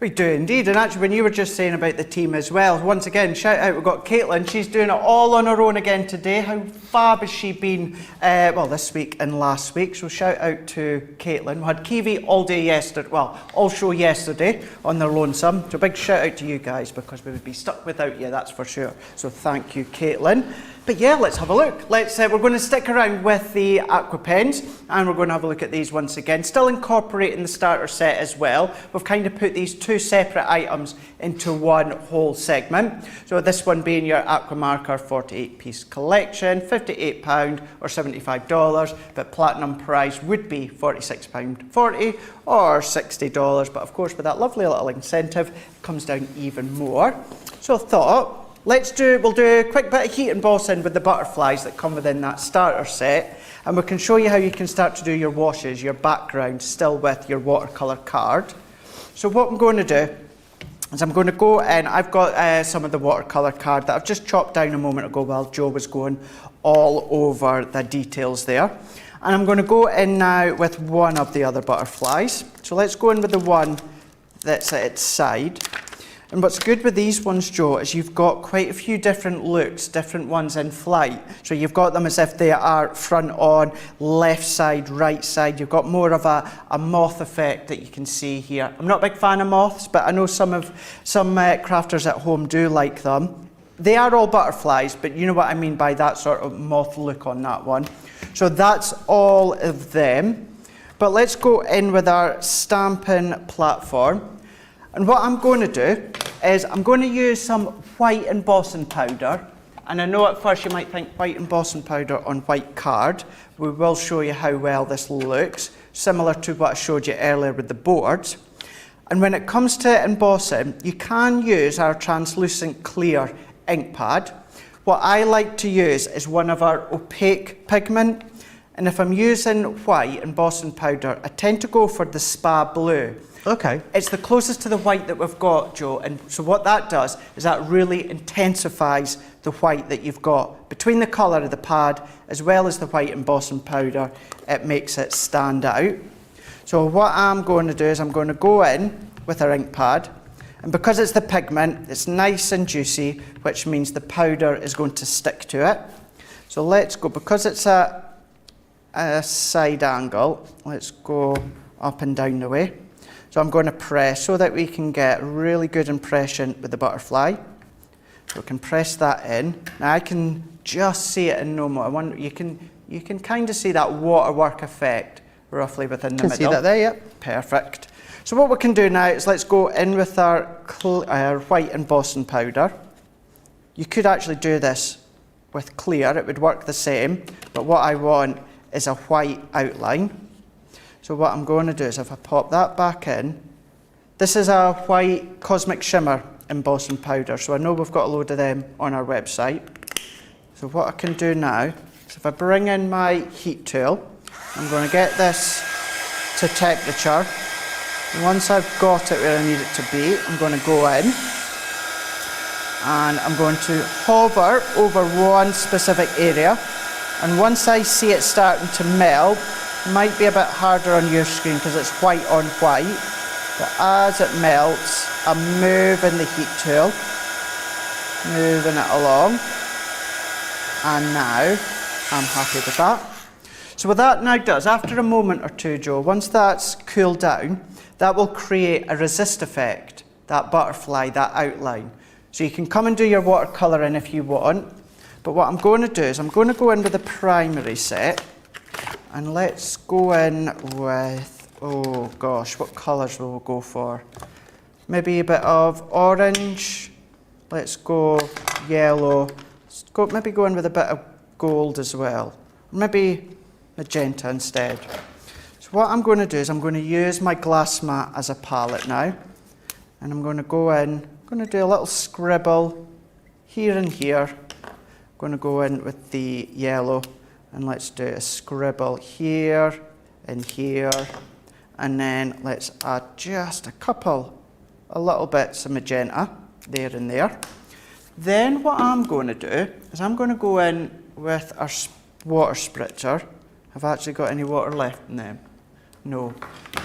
We do indeed, and actually when you were just saying about the team as well, once again, shout out, we've got Caitlin, she's doing it all on her own again today. How fab has she been, this week and last week, so shout out to Caitlin. We had Kiwi all day yesterday, all show yesterday on their lonesome, so big shout out to you guys because we would be stuck without you, that's for sure. So thank you, Caitlin. But yeah, let's have a look. We're going to stick around with the Aqua pens and we're going to have a look at these once again. Still incorporating the starter set as well. We've kind of put these two separate items into one whole segment. So this one being your Aqua Marker 48-piece collection, £58 or $75, but platinum price would be £46.40 or $60. But of course, with that lovely little incentive, it comes down even more. So I thought, we'll do a quick bit of heat embossing with the butterflies that come within that starter set, and we can show you how you can start to do your washes, your background, still with your watercolour card. So what I'm going to do is I'm going to go in, I've got some of the watercolour card that I've just chopped down a moment ago while Joe was going all over the details there. And I'm going to go in now with one of the other butterflies. So let's go in with the one that's at its side. And what's good with these ones, Joe, is you've got quite a few different looks, different ones in flight. So you've got them as if they are front on, left side, right side. You've got more of a moth effect that you can see here. I'm not a big fan of moths, but I know some crafters at home do like them. They are all butterflies, but you know what I mean by that sort of moth look on that one. So that's all of them. But let's go in with our stamping platform. And what I'm going to do is I'm going to use some white embossing powder. And I know at first you might think white embossing powder on white card. We will show you how well this looks, similar to what I showed you earlier with the boards. And when it comes to embossing, you can use our translucent clear ink pad. What I like to use is one of our opaque pigment. And if I'm using white embossing powder, I tend to go for the Spa Blue. Okay. It's the closest to the white that we've got, Joe, and so what that does is that really intensifies the white that you've got. Between the colour of the pad as well as the white embossing powder, it makes it stand out. So what I'm going to do is I'm going to go in with our ink pad, and because it's the pigment, it's nice and juicy, which means the powder is going to stick to it. So let's go, because it's a side angle, let's go up and down the way. So I'm going to press so that we can get a really good impression with the butterfly. So we can press that in. Now I can just see it in no more. You can kind of see that waterwork effect roughly within the middle. Can see that there, yeah. Perfect. So what we can do now is let's go in with our white embossing powder. You could actually do this with clear, it would work the same, but what I want is a white outline. So what I'm going to do is if I pop that back in, this is a white Cosmic Shimmer embossing powder, so I know we've got a load of them on our website. So what I can do now is if I bring in my heat tool, I'm going to get this to temperature. And once I've got it where I need it to be, I'm going to go in and I'm going to hover over one specific area, and once I see it starting to melt, might be a bit harder on your screen because it's white on white, but as it melts, I'm moving the heat tool, moving it along, and now I'm happy with that. So what that now does, after a moment or two, Joe, once that's cooled down, that will create a resist effect, that butterfly, that outline. So you can come and do your watercolouring if you want. But what I'm going to do is I'm going to go in with the primary set. And let's go in with, oh gosh, what colours will we go for? Maybe a bit of orange. Let's go yellow. Maybe go in with a bit of gold as well. Maybe magenta instead. So what I'm going to do is I'm going to use my glass mat as a palette now. And I'm going to go in, I'm going to do a little scribble here and here. I'm going to go in with the yellow and let's do a scribble here and here. And then let's add just a little bits of magenta there and there. Then what I'm going to do is I'm going to go in with our water spritzer. Have I actually got any water left in them? No.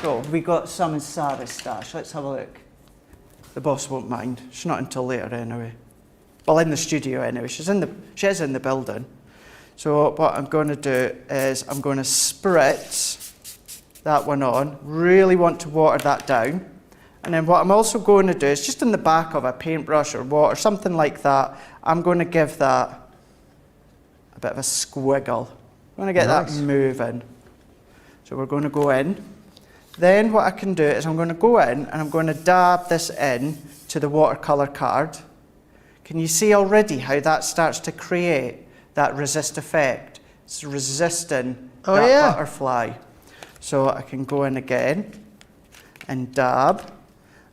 So we got some in Sarah's stash. Let's have a look. The boss won't mind. She's not until later anyway. Well, in the studio anyway. She is in the building. So what I'm going to do is I'm going to spritz that one on. Really want to water that down. And then what I'm also going to do is just in the back of a paintbrush or water, something like that, I'm going to give that a bit of a squiggle. I'm going to get that moving. So we're going to go in. Then what I can do is I'm going to go in and I'm going to dab this in to the watercolour card. Can you see already how that starts to create that resist effect? It's resisting that butterfly. So I can go in again and dab.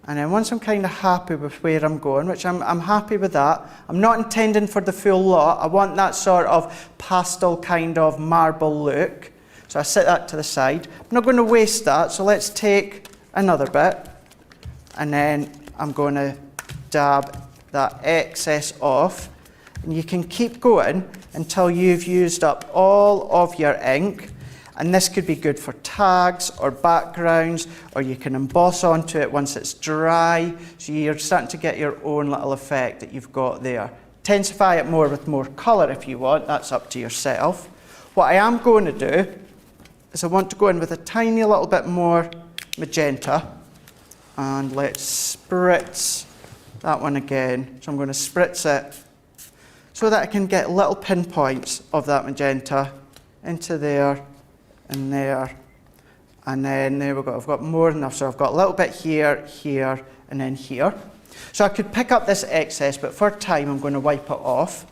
And then once I'm kind of happy with where I'm going, which I'm happy with that, I'm not intending for the full lot. I want that sort of pastel kind of marble look. So I set that to the side. I'm not going to waste that, so let's take another bit. And then I'm going to dab that excess off. And you can keep going until you've used up all of your ink. And this could be good for tags or backgrounds, or you can emboss onto it once it's dry. So you're starting to get your own little effect that you've got there. Intensify it more with more colour if you want, that's up to yourself. What I am going to do is I want to go in with a tiny little bit more magenta. And let's spritz that one again. So I'm going to spritz it so that I can get little pinpoints of that magenta into there. And there, and then there we go. I've got more than enough, so I've got a little bit here, here, and then here. So I could pick up this excess, but for time I'm going to wipe it off.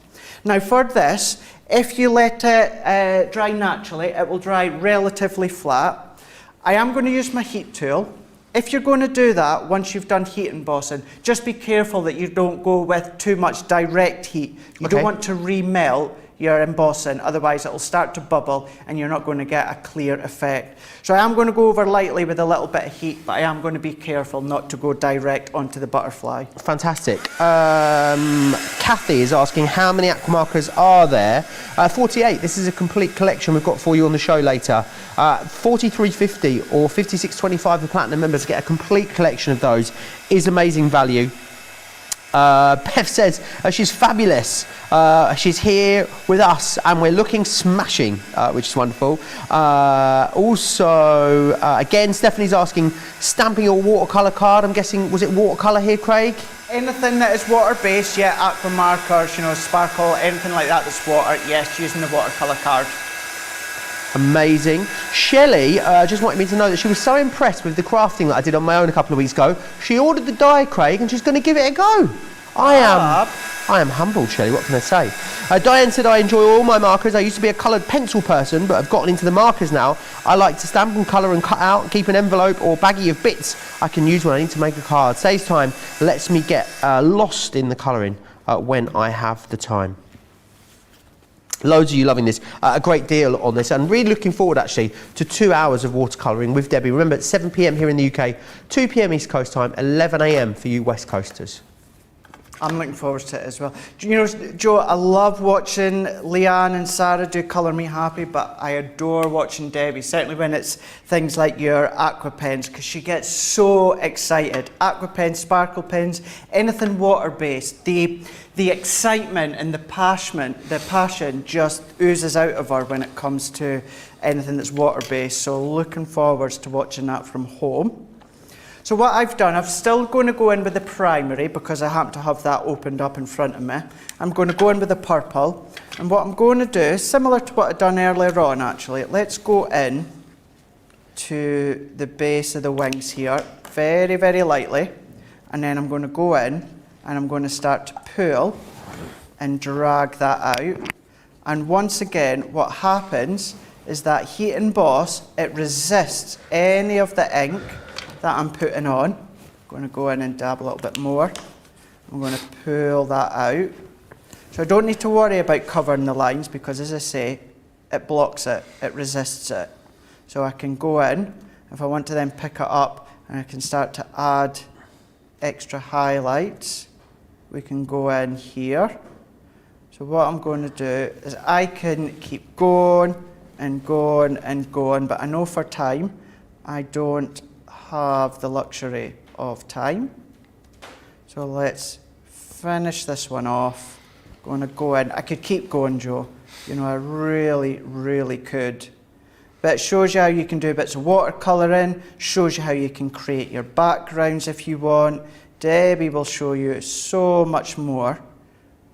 Now for this, if you let it dry naturally, it will dry relatively flat. I am going to use my heat tool. If you're going to do that, once you've done heat embossing, just be careful that you don't go with too much direct heat. You don't want to remelt your embossing, otherwise it will start to bubble and you're not going to get a clear effect. So I am going to go over lightly with a little bit of heat, but I am going to be careful not to go direct onto the butterfly. Fantastic. Kathy is asking how many aqua markers are there? 48. This is a complete collection we've got for you on the show later. 43.50 or 56.25 for platinum members get a complete collection of those. Is amazing value. Beth says she's fabulous. She's here with us and we're looking smashing, which is wonderful. Also, again, Stephanie's asking, stamping your watercolour card. I'm guessing, was it watercolour here, Craig? Anything that is water-based, yeah, aqua markers, you know, sparkle, anything like that that's water, yes, using the watercolour card. Amazing. Shelley just wanted me to know that she was so impressed with the crafting that I did on my own a couple of weeks ago. She ordered the die, Craig, and she's going to give it a go. I am humbled, Shelley. What can I say? Diane said, I enjoy all my markers. I used to be a coloured pencil person, but I've gotten into the markers now. I like to stamp and colour and cut out and keep an envelope or baggie of bits I can use when I need to make a card. Saves time, lets me get lost in the colouring when I have the time. Loads of you loving this, a great deal on this, and really looking forward actually to 2 hours of watercolouring with Debbie. Remember, it's 7 p.m. here in the UK, 2 p.m. East Coast time, 11 a.m. for you West Coasters. I'm looking forward to it as well. You know, Joe, I love watching Leanne and Sarah do Colour Me Happy, but I adore watching Debbie, certainly when it's things like your aqua pens, because she gets so excited. Aqua pens, sparkle pens, anything water-based. The excitement and the passion just oozes out of her when it comes to anything that's water-based. So looking forward to watching that from home. So what I've done, I'm still going to go in with the primary because I happen to have that opened up in front of me. I'm going to go in with the purple. And what I'm going to do, similar to what I've done earlier on actually, let's go in to the base of the wings here, very, very lightly. And then I'm going to go in and I'm going to start to pull and drag that out. And once again, what happens is that heat emboss, it resists any of the ink that I'm putting on. I'm going to go in and dab a little bit more. I'm going to pull that out. So I don't need to worry about covering the lines because, as I say, it blocks it, it resists it. So I can go in, if I want to then pick it up, and I can start to add extra highlights. We can go in here. So what I'm going to do is I can keep going and going and going, but I know for time, I don't have the luxury of time. So let's finish this one off. Going to go in. I could keep going, Joe. You know, I really, really could. But it shows you how you can do bits of watercolouring, shows you how you can create your backgrounds if you want. Debbie will show you so much more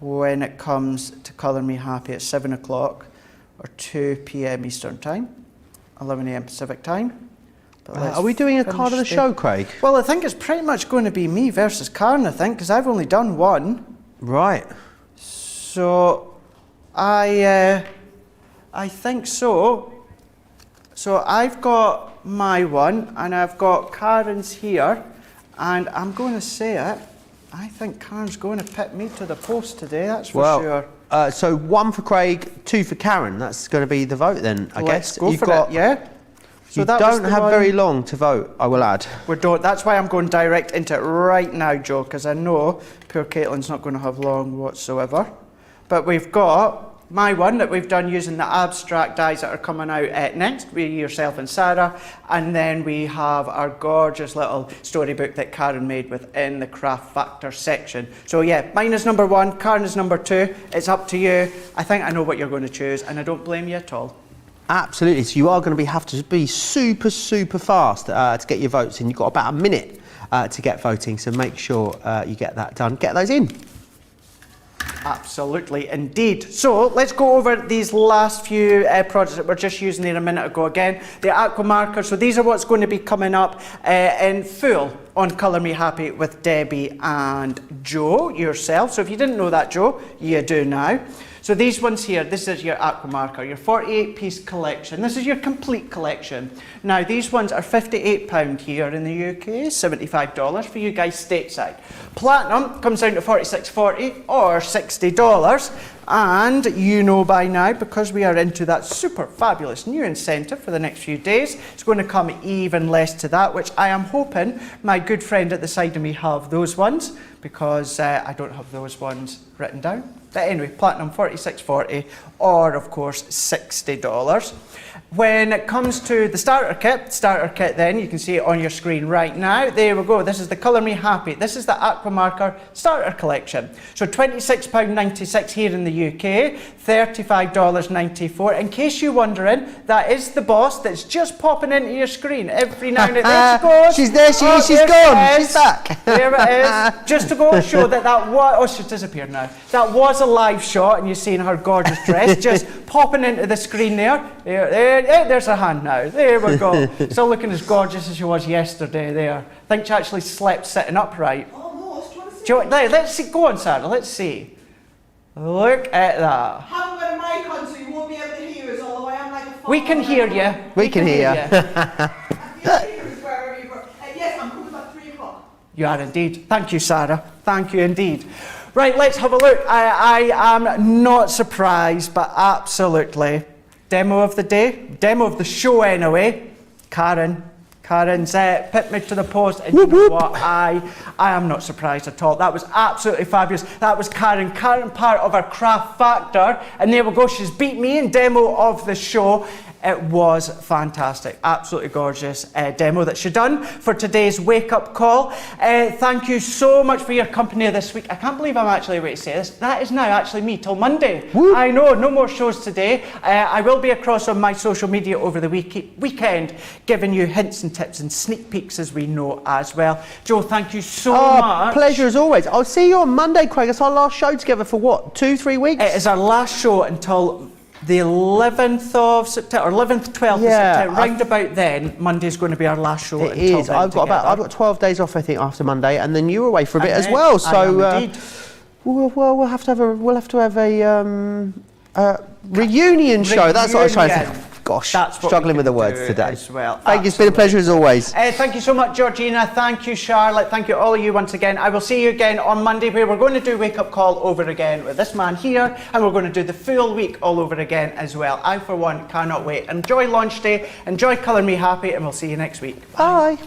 when it comes to Colour Me Happy at 7 o'clock or 2 p.m. Eastern Time, 11 a.m. Pacific Time. Are we doing a card of the show, Craig? Well, I think it's pretty much going to be me versus Karen, I think, because I've only done one. Right. So, I think so. So I've got my one, and I've got Karen's here, and I'm going to say it. I think Karen's going to pit me to the post today, that's for sure. So 1 for Craig, 2 for Karen. That's going to be the vote then, I guess. Go for it, yeah. So you don't have very long to vote, I will add. We don't. That's why I'm going direct into it right now, Joe, because I know poor Caitlin's not going to have long whatsoever. But we've got my one that we've done using the abstract dies that are coming out next, with yourself and Sarah, and then we have our gorgeous little storybook that Karen made within the craft factor section. So yeah, mine is number 1, Karen is number 2. It's up to you. I think I know what you're going to choose, and I don't blame you at all. Absolutely. So you are going to have to be super, super fast to get your votes in. You've got about a minute to get voting, so make sure you get that done. Get those in. Absolutely, indeed. So let's go over these last few projects that we're just using there a minute ago again. The Aqua markers, so these are what's going to be coming up in full on Colour Me Happy with Debbie and Joe, yourself. So if you didn't know that, Joe, you do now. So these ones here, this is your Aqua marker, your 48-piece collection. This is your complete collection. Now, these ones are £58 here in the UK, $75 for you guys stateside. Platinum comes down to $46.40 or $60. And you know by now, because we are into that super fabulous new incentive for the next few days, it's going to come even less to that, which I am hoping my good friend at the side of me have those ones, because I don't have those ones written down. But anyway, Platinum $46.40 or of course $60. When it comes to the starter kit then, you can see it on your screen right now. There we go, this is the Colour Me Happy. This is the Aqua marker starter collection. So £26.96 here in the UK, $35.94. In case you're wondering, that is the boss that's just popping into your screen every now and then. There she goes. She's there, she's gone, she's back. There it is. Just to go and show that was, oh, she's disappeared now. That was a live shot and you're seeing her gorgeous dress just popping into the screen there. There's her hand now. There we go. Still looking as gorgeous as she was yesterday there. I think she actually slept sitting upright. Almost. Do you want to see? Let's see. Go on, Sarah. Let's see. Look at that. I haven't got a mic on, so you won't be able to hear us, although I am like a phone. We can hear you. We can hear you. Yes, I'm coming about 3 o'clock. You are indeed. Thank you, Sarah. Thank you indeed. Right, let's have a look. I am not surprised, but absolutely. Demo of the day, demo of the show anyway. Karen's put me to the post, and you know what? I am not surprised at all. That was absolutely fabulous. That was Karen, part of our craft factor, and there we go. She's beat me in demo of the show. It was fantastic, absolutely gorgeous demo that she done for today's Wake Up Call. Thank you so much for your company this week. I can't believe I'm actually able to say this. That is now actually me till Monday. Woo. I know, no more shows today. I will be across on my social media over the weekend, giving you hints and tips and sneak peeks as we know as well. Joe, thank you so much. Pleasure as always. I'll see you on Monday, Craig. It's our last show together for what, 2-3 weeks? It is our last show until the 11th of September, or 11th, 12th of September. Round about then, Monday's going to be our last show. It is. Then I've got 12 days off, I think, after Monday, and then you're away for a bit as well. I So am indeed. we'll have to have a reunion show. That's what I was trying to say. Gosh, That's what struggling we with the can words do today. as well. Thank you. It's been a pleasure as always. Thank you so much, Georgina. Thank you, Charlotte. Thank you, all of you, once again. I will see you again on Monday, where we're going to do Wake Up Call over again with this man here, and we're going to do the full week all over again as well. I, for one, cannot wait. Enjoy launch day, enjoy Colour Me Happy, and we'll see you next week. Bye.